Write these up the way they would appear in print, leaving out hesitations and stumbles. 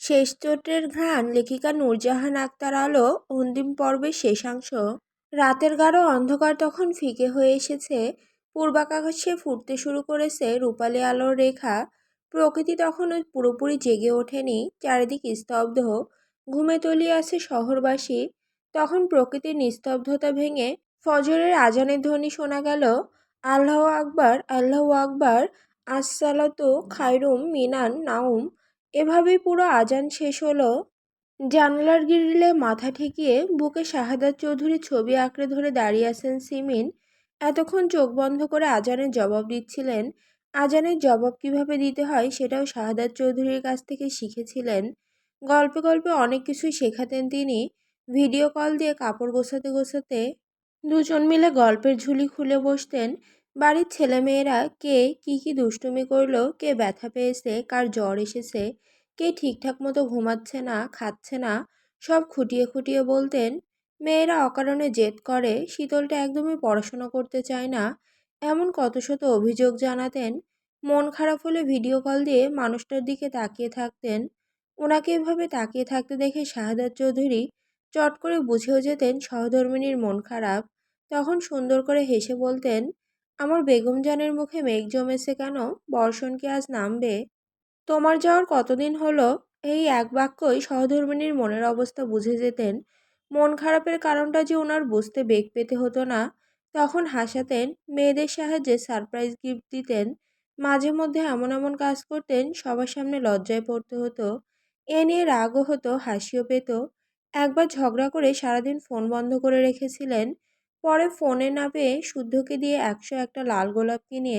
শেষ চোটের ঘ্রাণ লেখিকা নূরজাহান আক্তার আলো অন্তিম পর্বের শেষাংশ। রাতের গাঢ় অন্ধকার তখন ফিকে হয়ে এসেছে, পূর্বাকাশে ফুটতে শুরু করেছে রূপালি আলোর রেখা। প্রকৃতি তখনও পুরোপুরি জেগে ওঠেনি, চারিদিক স্তব্ধ, ঘুমে তলিয়ে আছে শহরবাসী। তখন প্রকৃতির নিস্তব্ধতা ভেঙে ফজরের আজানের ধ্বনি শোনা গেল, আল্লাহু আকবার, আল্লাহু আকবার, আসসালাতু খায়রুম মিনান নাউম। এভাবেই পুরো আজান শেষ হলো। জানালার গ্রিলে মাথা ঠেকিয়ে বুকে শাহাদাত চৌধুরীর ছবি আঁকড়ে ধরে দাঁড়িয়ে আছেন সিমিন। এতক্ষণ চোখ বন্ধ করে আজানের জবাব দিচ্ছিলেন। আজানের জবাব কিভাবে দিতে হয় সেটাও শাহাদাত চৌধুরীর কাছ থেকে শিখেছিলেন। গল্পে গল্পে অনেক কিছুই শেখাতেন তিনি। ভিডিও কল দিয়ে কাপড় গোছাতে গোছাতে দুজন মিলে গল্পের ঝুলি খুলে বসতেন। বাড়ির ছেলেমেয়েরা কে কি দুষ্টুমি করলো, কে ব্যথা পেয়েছে, কার জ্বর এসেছে, কে ঠিকঠাক মতো ঘুমাচ্ছে না, খাচ্ছে না, সব খুঁটিয়ে খুঁটিয়ে বলতেন। মেয়েরা অকারণে জেদ করে, শীতলটা একদমই পড়াশোনা করতে চায় না, এমন কত শত অভিযোগ জানাতেন। মন খারাপ হলে ভিডিও কল দিয়ে মানুষটার দিকে তাকিয়ে থাকতেন। ওনাকে এভাবে তাকিয়ে থাকতে দেখে শাহাদাত চৌধুরী চট করে বুঝেও যেতেন সহধর্মিণীর মন খারাপ। তখন সুন্দর করে হেসে বলতেন, আমার বেগম জানের মুখে মেঘ জমেছে কেন, বর্ষণ কি আজ নামবে? তোমার যাওয়ার কতদিন হলো? এই এক বাক্যই সহধর্মিণীর মনের অবস্থা বুঝে যেতেন। মন খারাপের কারণটা যে ওনার বুঝতে বেগ পেতে হতো না। তখন হাসাতেন, মেয়েদের সাহায্যে সারপ্রাইজ গিফট দিতেন, মাঝে মধ্যে এমন এমন কাজ করতেন সবার সামনে লজ্জায় পড়তে হতো। এ নিয়ে রাগও হতো, হাসিও পেত। একবার ঝগড়া করে সারাদিন ফোন বন্ধ করে রেখেছিলেন। পরে ফোনে না পেয়ে শুদ্ধকে দিয়ে 101টা লাল গোলাপ কিনে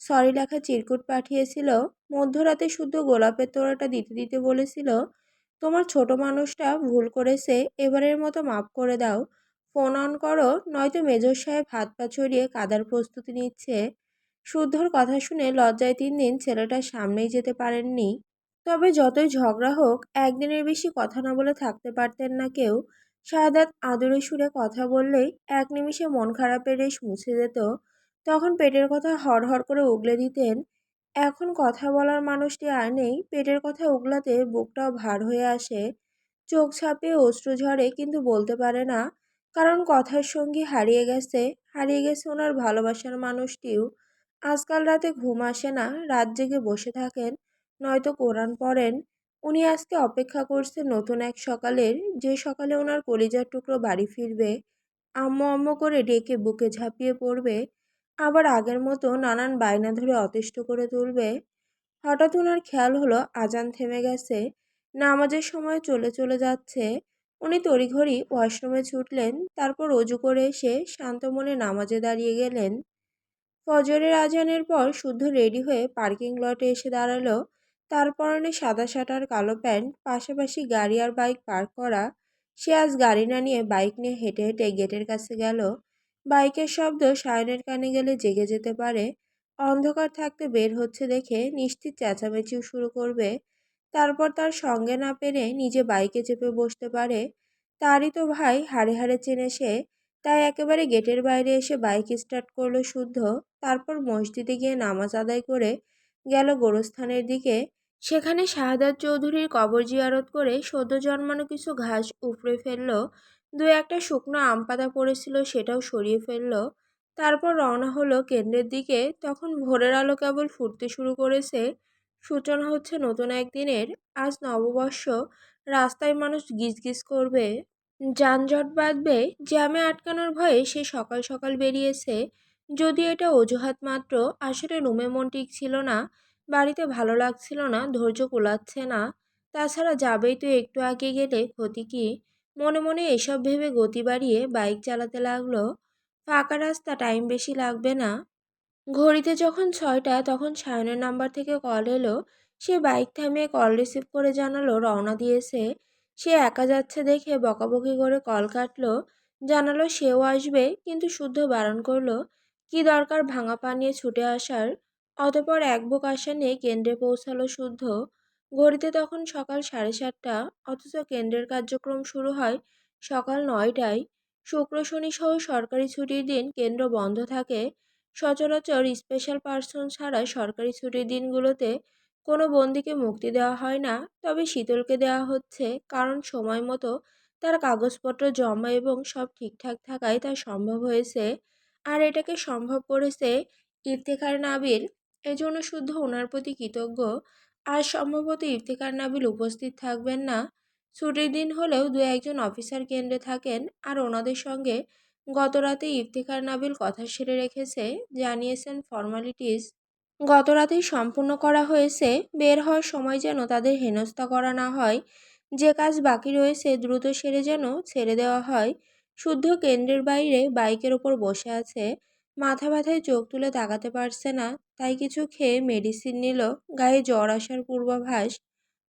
সরি লেখা চিরকুট পাঠিয়েছিল। মধ্যরাতে শুদ্ধ গোলাপের তোড়াটা দিতে দিতে বলেছিল, তোমার ছোট মানুষটা ভুল করেছে, এবারের মতো মাফ করে দাও, ফোন অন করো, নয়তো মেজর সাহেব হাত পা ছড়িয়ে কাদার প্রস্তুতি নিচ্ছে। শুদ্ধর কথা শুনে লজ্জায় 3 দিন ছেলেটার সামনেই যেতে পারেননি। তবে যতই ঝগড়া হোক, একদিনের বেশি কথা না বলে থাকতে পারতেন না কেউ। শাহাদাত আদুরে সুরে কথা বললেই 1 নিমিষে মন খারাপের রেশ মুছে যেত। তখন পেটের কথা হড়হড় করে উগলে দিতেন। এখন কথা বলার মানুষটি আর নেই, পেটের কথা উগলাতে বুকটাও ভার হয়ে আসে। চোখ ছাপিয়ে অশ্রু ঝরে, কিন্তু বলতে পারে না, কারণ কথার সঙ্গী হারিয়ে গেছে। হারিয়ে গেছে ওনার ভালোবাসার মানুষটিও। আজকাল রাতে ঘুম আসে না, রাত জেগে বসে থাকেন, নয়তো কোরআন পড়েন। উনি আজকে অপেক্ষা করছেন নতুন এক সকালের, যে সকালে ওনার কলিজার টুকরো বাড়ি ফিরবে, আম্মু আম্মু করে ডেকে বুকে ঝাঁপিয়ে পড়বে, আবার আগের মতো নানান বায়না ধরে অতিষ্ঠ করে তুলবে। হঠাৎ ওনার খেয়াল হলো আজান থেমে গেছে, নামাজের সময় চলে চলে যাচ্ছে। উনি তড়িঘড়ি ওয়াশরুমে ছুটলেন, তারপর অজু করে এসে শান্ত মনে নামাজে দাঁড়িয়ে গেলেন। ফজরের আজানের পর শুদ্ধ রেডি হয়ে পার্কিং লটে এসে দাঁড়ালো। তার পরনে সাদা শার্ট আর কালো প্যান্ট, পাশাপাশি গাড়ি আর বাইক পার্ক করা। সে আজ গাড়ি না নিয়ে বাইক নিয়ে হেঁটে হেঁটে গেটের কাছে গেল। বাইকের শব্দ সায়নের কানে গেলে জেগে যেতে পারে। অন্ধকার থাকতে বের হচ্ছে দেখে নিশ্চিত চেঁচামেচিও শুরু করবে। তারপর তার সঙ্গে না পেরে নিজে বাইকে চেপে বসতে পারে। তারই তো ভাই, হাড়ে হাড়ে চেনে সে। তাই একেবারে গেটের বাইরে এসে বাইক স্টার্ট করলো শুদ্ধ। তারপর মসজিদে গিয়ে নামাজ আদায় করে গেল গোরস্থানের দিকে। সেখানে শাহাদাত চৌধুরীর কবর জিয়ারত করে সদ্য জন্মানো কিছু ঘাস উপড়ে ফেললো। 2-1টা শুকনো আম পাতা পড়েছিল, সেটাও সরিয়ে ফেললো। তারপর রওনা হলো কেন্দ্রের দিকে। তখন ভোরের আলো কেবল ফুটতে শুরু করেছে। সূচনা হচ্ছে নতুন একদিনের। আজ নববর্ষ। রাস্তায় মানুষ গিজগিজ করবে, যানজট বাঁধবে, জ্যামে আটকানোর ভয়ে সে সকাল সকাল বেরিয়েছে। যদি এটা অজুহাত মাত্র, আসলে রুমে মন টিকছিল না, বাড়িতে ভালো লাগছিল না, ধৈর্য কুলাচ্ছে না। তাছাড়া যাবেই তো, একটু আগে গেলে ক্ষতি কি? মনে মনে এসব ভেবে গতি বাড়িয়ে বাইক চালাতে লাগলো। ফাঁকা রাস্তা, টাইম বেশি লাগবে না। ঘড়িতে যখন 6টা, তখন সায়নের নাম্বার থেকে কল এলো। সে বাইক থামিয়ে কল রিসিভ করে জানালো রওনা দিয়েছে। সে একা যাচ্ছে দেখে বকাবকি করে কল কাটলো। জানালো সেও আসবে, কিন্তু শুদ্ধ বারণ করলো। কি দরকার ভাঙা পা নিয়ে ছুটে আসার? অতপর এক বুক আশা নিয়ে কেন্দ্রে পৌঁছালো শুদ্ধ। ঘড়িতে তখন সকাল 7:30, অথচ কেন্দ্রের কার্যক্রম শুরু হয় সকাল 9টায়। শুক্র শনি সহ সরকারি ছুটির দিন কেন্দ্র বন্ধ থাকে। সচরাচর স্পেশাল পার্সন ছাড়া সরকারি ছুটির দিনগুলোতে কোনো বন্দিকে মুক্তি দেওয়া হয় না, তবে শীতলকে দেওয়া হচ্ছে, কারণ সময় মতো তার কাগজপত্র জমা এবং সব ঠিকঠাক থাকায় তা সম্ভব হয়েছে। আর এটাকে সম্ভব করেছে ইফতেখার নাবিল। এজন্য শুদ্ধ ওনার প্রতি কৃতজ্ঞ। আর সম্ভবত ইফতেখার নাবিল উপস্থিত থাকবেন না। ছুটির দিন হলেও দু একজন অফিসার কেন্দ্রে থাকেন, আর ওনাদের সঙ্গে গতরাতে ইফতেখার নাবিল কথা সেরে রেখেছে, জানিয়েছেন ফর্মালিটিস গতরাতেই সম্পূর্ণ করা হয়েছে। বের হওয়ার সময় যেন তাদের হেনস্থা করা না হয়, যে কাজ বাকি রয়েছে দ্রুত সেরে যেন ছেড়ে দেওয়া হয়। শুদ্ধ কেন্দ্রের বাইরে বাইকের ওপর বসে আছে, মাথা ব্যথায় চোখ তুলে তাকাতে পারছে না, তাই কিছু খেয়ে মেডিসিন নিল। গায়ে জ্বর আসার পূর্বাভাস।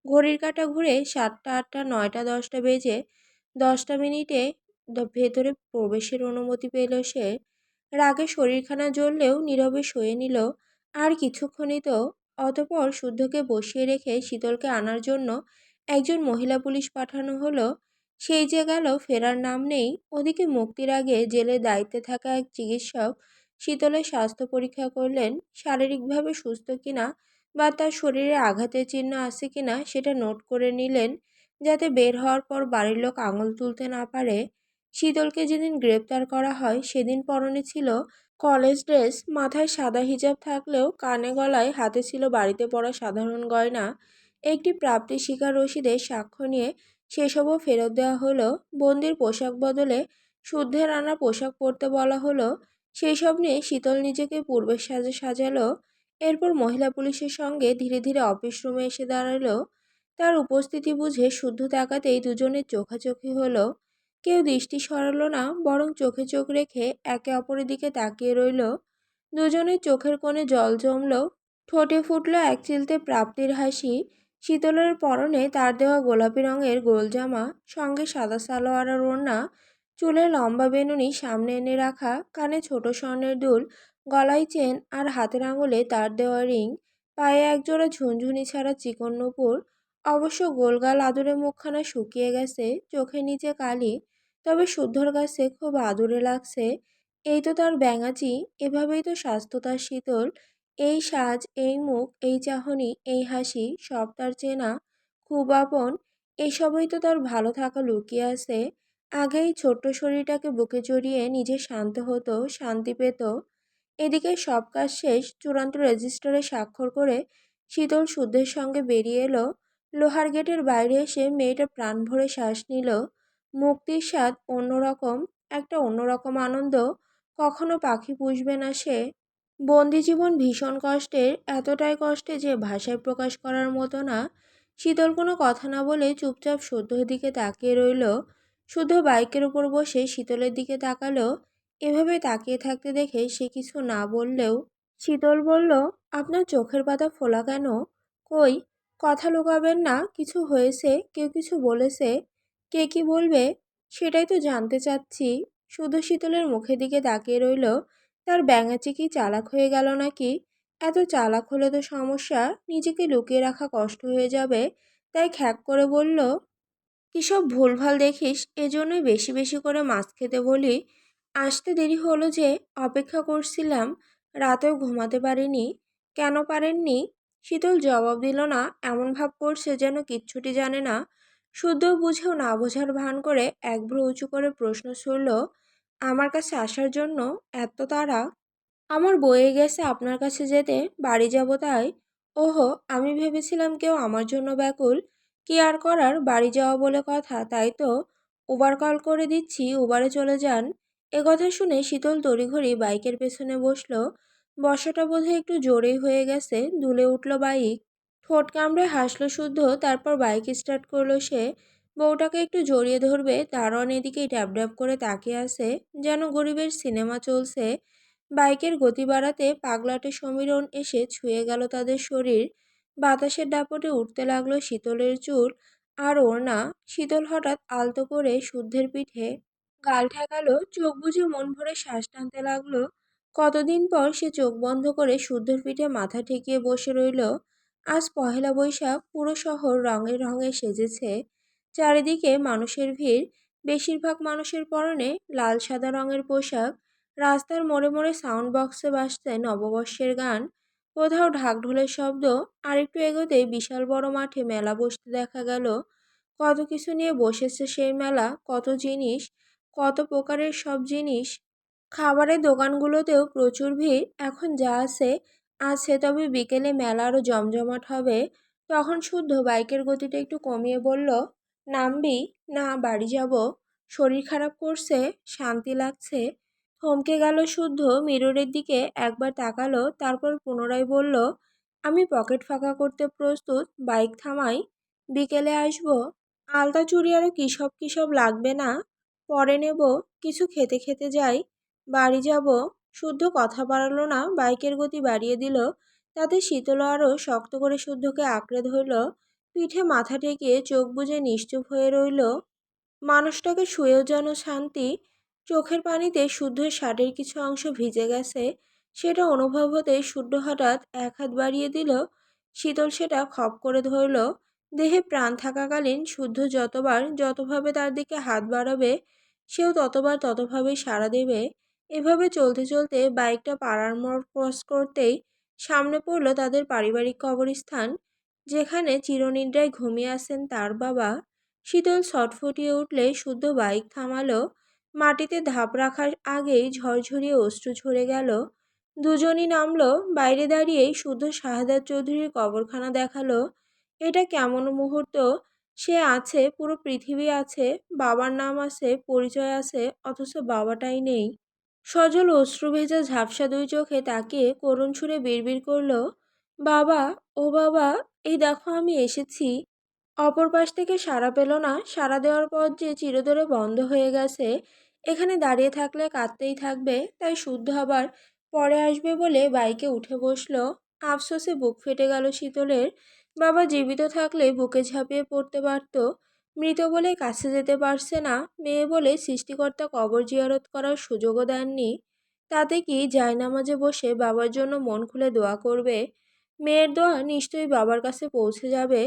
ঘড়ির কাঁটা ঘুরে 7টা 8টা 9টা 10টা বেজে 10টা মিনিটে ভেতরে প্রবেশের অনুমতি পেল সে। রাগে শরীরখানা জ্বললেও নীরবে সয়ে নিল। আর কিছুক্ষণই তো। অতঃপর শুদ্ধকে বসিয়ে রেখে শীতলকে আনার জন্য একজন মহিলা পুলিশ পাঠানো হলো। সেই যে গেল, ফেরার নাম নেই। ওদিকে মুক্তির আগে জেলে দায়িত্বে থাকা এক চিকিৎসক শীতলের স্বাস্থ্য পরীক্ষা করলেন। শারীরিকভাবে সুস্থ কিনা বা তার শরীরে আঘাতের চিহ্ন আছে কিনা সেটা নোট করে নিলেন, যাতে বের হওয়ার পর বাড়ির লোক আঙুল তুলতে না পারে। শীতলকে যেদিন গ্রেপ্তার করা হয় সেদিন পরনে ছিল কলেজ ড্রেস, মাথায় সাদা হিজাব থাকলেও কানে গলায় হাতে ছিল বাড়িতে পরা সাধারণ গয়না। একটি প্রাপ্তি স্বীকার রসিদের সাক্ষ্য নিয়ে সেসবও ফেরত দেওয়া হলো। বন্দির পোশাক বদলে শুদ্ধের আনা পোশাক পরতে বলা হলো। সেই সব নিয়ে শীতল নিজেকে পূর্বের সাজে সাজালো। এরপর মহিলা পুলিশের সঙ্গে ধীরে ধীরে অফিস রুমে এসে দাঁড়ালো। তার উপস্থিতি বুঝে শুদ্ধ তাকাতেই দুজনের চোখাচোখি হলো। কেউ দৃষ্টি সরালো না, বরং চোখে চোখ রেখে একে অপরের দিকে তাকিয়ে রইল। দুজনের চোখের কোণে জল জমল, ঠোঁটে ফুটল এক চিলতে প্রাপ্তির হাসি। শীতলের পরনে তার দেওয়া গোলাপি রঙের গোলজামা, সঙ্গে সাদা সালোয়ার আর ওড়না। চুলে লম্বা বেনুনি সামনে এনে রাখা, কানে ছোট স্বর্ণের দুল, গলায় চেন আর হাতের আঙুলে তার দেওয়া রিং। পায়ে একজোড়া ঝুনঝুনি ছাড়া চিকন নূপুর। অবশ্য গোলগাল আদুরে মুখখানা শুকিয়ে গেছে, চোখের নিচে কালি। তবে শুদ্ধর কাছে খুব আদুরে লাগছে। এই তো তার ব্যাঙাচি, এভাবেই তো স্বাস্থ্য তার শীতল। এই সাজ, এই মুখ, এই চাহনি, এই হাসি, সব তার চেনা, খুব আপন। এসবই তো তার ভালো থাকা লুকিয়ে আছে। আগেই ছোট্ট শরীরটাকে বুকে জড়িয়ে নিজে শান্ত হতো, শান্তি পেত। এদিকে সব কাজ শেষ, চূড়ান্ত রেজিস্টারে স্বাক্ষর করে শীতল শুদ্ধের সঙ্গে বেরিয়ে এলো। লোহার গেটের বাইরে এসে মেয়েটা প্রাণ ভরে শ্বাস নিল। মুক্তির স্বাদ অন্যরকম, একটা অন্যরকম আনন্দ। কখনো পাখি পুষবে না সে। বন্দি জীবন ভীষণ কষ্টের, এতটাই কষ্টে যে ভাষায় প্রকাশ করার মতো না। শীতল কোনো কথা না বলে চুপচাপ শুদ্ধর দিকে তাকিয়ে রইল। শুদ্ধ বাইকের উপর বসে শীতলের দিকে তাকালো। এভাবে তাকিয়ে থাকতে দেখে সে কিছু না বললেও। শীতল বলল, আপনার চোখের পাতা ফোলা কেন? কই, কথা লুকাবেন না, কিছু হয়েছে? কেউ কিছু বলেছে? কে কি বলবে সেটাই তো জানতে চাচ্ছি। শুধু শীতলের মুখের দিকে তাকিয়ে রইল। তার ব্যাঙাচি কি চালাক হয়ে গেল নাকি? এত চালাক হলে তো সমস্যা, নিজেকে লুকিয়ে রাখা কষ্ট হয়ে যাবে। তাই খ্যাক করে বলল, কিসব ভুলভাল দেখিস, এজন্যই বেশি বেশি করে মাছ খেতে বলি। আসতে দেরি হলো যে, অপেক্ষা করছিলাম। রাতেও ঘুমাতে পারিনি। কেন পারেননি? শীতল জবাব দিল না, এমন ভাব করছে যেন কিচ্ছুটি জানে না। শুদ্ধ বুঝেও না বোঝার ভান করে এক ভ্রু উঁচু করে প্রশ্ন ছুড়ল, আমার কাছে আসার জন্য এত তাড়া? আমার বয়ে গেছে আপনার কাছে যেতে, বাড়ি যাব তাই। ওহো, আমি ভেবেছিলাম কেউ আমার জন্য ব্যাকুল। কি আর করার, বাড়ি যাওয়া বলে কথা, তাই তো। উবার কল করে দিচ্ছি, উবারে চলে যান। কথা শুনে শীতল তড়িঘড়ি বাইকের পেছনে বসলো। বসাটা বোধহয় একটু জোরেই হয়ে গেছে, দুলে উঠল বাইক। ঠোঁট কামড়ে হাসলো শুদ্ধ, তারপর বাইক স্টার্ট করলো সে। বউটাকে একটু জড়িয়ে ধরবে, দারোয়ান এদিকেই ড্যাব ড্যাব করে তাকিয়ে আছে, যেন গরিবের সিনেমা চলছে। বাইকের গতি বাড়াতে পাগলাটে সমীরণ এসে ছুঁয়ে গেল তাদের শরীর। বাতাসের দাপটে উঠতে লাগলো শীতলের চুল আর ওড়না। শীতল হঠাৎ আলতো করে শুদ্ধের পিঠে গাল ঠেকালো, চোখ বুজে মন ভরে শ্বাস টানতে লাগলো। কতদিন পর সে চোখ বন্ধ করে শুদ্ধের পিঠে মাথা ঠেকিয়ে বসে রইল। আজ পহেলা বৈশাখ, পুরো শহর রঙে রঙে সেজেছে। চারিদিকে মানুষের ভিড়, বেশিরভাগ মানুষের পরনে লাল সাদা রঙের পোশাক। রাস্তার মোড়ে মোড়ে সাউন্ড বক্সে বাজছে নববর্ষের গান। কোথাও ঢাকঢোলের শব্দ। আরেকটু এগোতেই বিশাল বড় মাঠে মেলা বসতে দেখা গেল। কত কিছু নিয়ে বসেছে সেই মেলা, কত জিনিস, কত প্রকারের সব জিনিস। খাবারের দোকানগুলোতেও প্রচুর ভিড়। এখন যা আছে আছে, তবে বিকেলে মেলা আরো জমজমাট হবে। তখন শুদ্ধ বাইকের গতিটা একটু কমিয়ে বলল, নামবি? না, বাড়ি যাব। শরীর খারাপ করছে, শান্তি লাগছে। থমকে গেল শুদ্ধ, মিররের দিকে একবার তাকালো, তারপর পুনরায় বলল, আমি পকেট ফাঁকা করতে প্রস্তুত, বাইক থামাই। বিকেলে আসবো। আলতা চুড়ি আরো কিসব লাগবে না? পরে নেব। কিছু খেতে খেতে যাই। বাড়ি যাব। শুদ্ধ কথা বাড়ালো না, বাইকের গতি বাড়িয়ে দিল। তাতে শীতল আরো শক্ত করে শুদ্ধকে আঁকড়ে ধরল। পিঠে মাথা ঠেকিয়ে চোখ বুজে নিশ্চুপ হয়ে রইল। মানুষটাকে শুয়েও যেন শান্তি। চোখের পানিতে শুদ্ধের শার্টের কিছু অংশ ভিজে গেছে। সেটা অনুভব হতে শুদ্ধ হঠাৎ এক হাত বাড়িয়ে দিল। শীতল সেটা খপ করে ধরল। দেহে প্রাণ থাকাকালীন শুদ্ধ যতভাবে তার দিকে হাত বাড়াবে, সেও ততভাবেই সাড়া দেবে। এভাবে চলতে চলতে বাইকটা পাড়ার মোড় ক্রস করতেই সামনে পড়ল তাদের পারিবারিক কবরস্থান, যেখানে চিরনিদ্রায় ঘুমিয়ে আছেন তার বাবা। শীতল ছটফটিয়ে উঠলে শুদ্ধ বাইক থামালো। মাটিতে ধাপ রাখার আগেই ঝরঝরিয়ে অশ্রু ঝরে গেল। দুজনই নামলো। বাইরে দাঁড়িয়েই শুদ্ধ শাহাদাত চৌধুরীর কবরখানা দেখালো। এটা কেমন মুহূর্ত! সে আছে, পুরো পৃথিবী আছে, বাবার নাম আছে, পরিচয় আছে, অথচ বাবাটাই নেই। সজল অশ্রু ভেজা ঝাপসা দুই চোখে তাকিয়ে করুণ সুরে বিড়বিড় করল, বাবা, ও বাবা, এই দেখো আমি এসেছি। অপর পাশ থেকে সাড়া পেল না। সাড়া দেওয়ার পথ যে চিরতরে বন্ধ হয়ে গেছে। এখানে দাঁড়িয়ে থাকলে কাঁদতেই থাকবে, তাই শুদ্ধ আবার পরে আসবে বলে বাইকে উঠে বসলো। আফসোসে বুক ফেটে গেল শীতলের। বাবা জীবিত থাকলে বুকে ঝাঁপিয়ে পড়তে পারত। মৃত বলে কাছে যেতে পারছে না। মেয়ে বলে সৃষ্টিকর্তা কবর জিয়ারত করার সুযোগও দেননি। তাতে কি জায়নামাজে বসে বাবার জন্য মন খুলে দোয়া করবে? মেয়ের দোয়া নিশ্চয়ই বাবার কাছে পৌঁছে যাবে।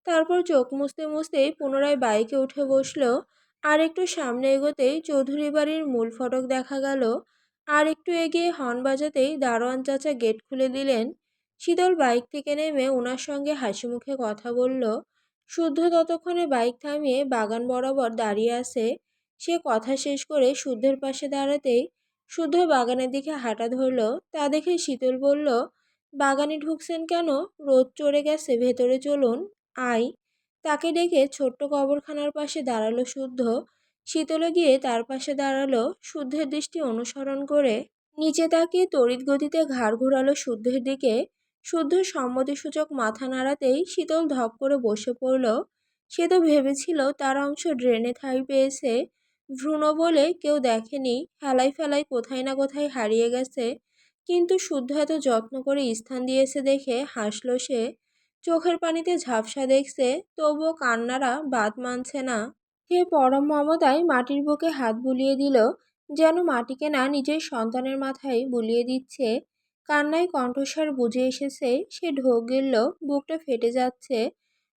তারপর চোখ মুছতে মুছতেই পুনরায় বাইকে উঠে বসলো। আর একটু সামনে এগোতেই চৌধুরী বাড়ির মূল ফটক দেখা গেল। আর একটু এগিয়ে হর্ন বাজাতেই দারোয়ান চাচা গেট খুলে দিলেন। শীতল বাইক থেকে নেমে ওনার সঙ্গে হাসি মুখে কথা বলল। শুদ্ধ ততক্ষণে বাইক থামিয়ে বাগান বরাবর দাঁড়িয়ে আছে। সে কথা শেষ করে শুদ্ধের পাশে দাঁড়াতেই শুদ্ধ বাগানের দিকে হাঁটা ধরল। তা দেখে শীতল বলল, বাগানে ঢুকছেন কেন? রোদ চড়ে গেছে, ভেতরে চলুন। আয়। তাকে ডেকে ছোট্ট কবরখানার পাশে দাঁড়ালো শুদ্ধ। শীতলে গিয়ে তার পাশে দাঁড়ালো। শুদ্ধের দৃষ্টি অনুসরণ করে নিচে তাকিয়ে তড়িৎ গতিতে ঘাড় ঘোরালো শুদ্ধের দিকে। শুদ্ধ সম্মতিসূচক মাথা নাড়াতেই শীতল ধপ করে বসে পড়ল। সে তো ভেবেছিল তার অংশ ড্রেনে ঠাঁই পেয়েছে। ভ্রূণ বলে কেউ দেখেনি, হেলাই ফেলাই কোথায় না কোথায় হারিয়ে গেছে। কিন্তু শুদ্ধ এত যত্ন করে স্থান দিয়েছে দেখে হাসল সে। চোখের পানিতে ঝাপসা দেখছে, তবুও কান্নারা বাদ মানছে না। সে পরম মমতায় মাটির বুকে হাত বুলিয়ে দিল, যেন মাটিকে না নিজের সন্তানের মাথায় বুলিয়ে দিচ্ছে। কান্নায় কণ্ঠস্বর বুঝে এসেছে। সে ঢোক গিলল, বুকটা ফেটে যাচ্ছে,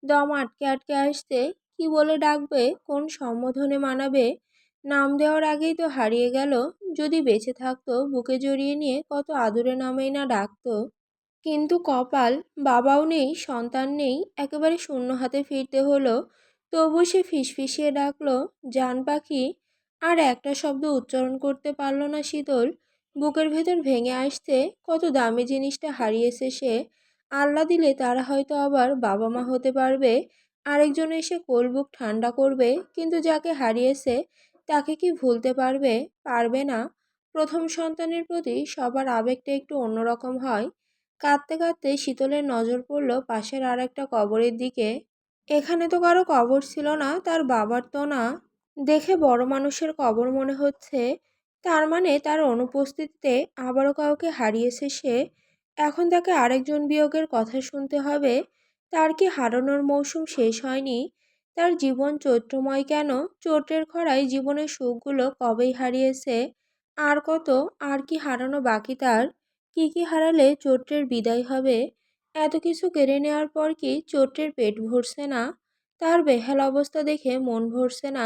দম আটকে আটকে আসছে। কি বলে ডাকবে, কোন সম্বোধনে মানাবে? নাম দেওয়ার আগেই তো হারিয়ে গেল। যদি বেঁচে থাকতো বুকে জড়িয়ে নিয়ে কত আদুরে নামেই না ডাকতো। কিন্তু কপাল, বাবাও নেই, সন্তান নেই, একেবারে শূন্য হাতে ফিরতে হলো। তবু সে ফিসফিসিয়ে ডাকলো, জান পাখি। আর একটা শব্দ উচ্চারণ করতে পারল না শীতল। বুকের ভেতর ভেঙে আসছে। কত দামি জিনিসটা হারিয়েছে সে। আল্লাহ দিলে তারা হয়তো আবার বাবা মা হতে পারবে। আরেকজন এসে কোল বুক ঠান্ডা করবে। কিন্তু যাকে হারিয়েছে তাকে কি ভুলতে পারবে? পারবে না। প্রথম সন্তানের প্রতি সবার আবেগটা একটু অন্যরকম হয়। কাঁদতে কাঁদতে শীতলের নজর পড়ল পাশের আর একটা কবরের দিকে। এখানে তো কারো কবর ছিল না, তার বাবার তো না। দেখে বড় মানুষের কবর মনে হচ্ছে। তার মানে তার অনুপস্থিতিতে আবারও কাউকে হারিয়েছে সে। এখন তাকে আরেকজন বিয়োগের কথা শুনতে হবে। তার কি হারানোর মৌসুম শেষ হয়নি? তার জীবন চৈত্রময় কেন? চৈত্রের খরায় জীবনের সুখগুলো কবেই হারিয়েছে। আর কত, আর কি হারানো বাকি তার? কি কি হারালে চৈত্রের বিদায় হবে? এত কিছু কেড়ে নেওয়ার পর কি চৈত্রের পেট ভরছে না? তার বেহাল অবস্থা দেখে মন ভরছে না।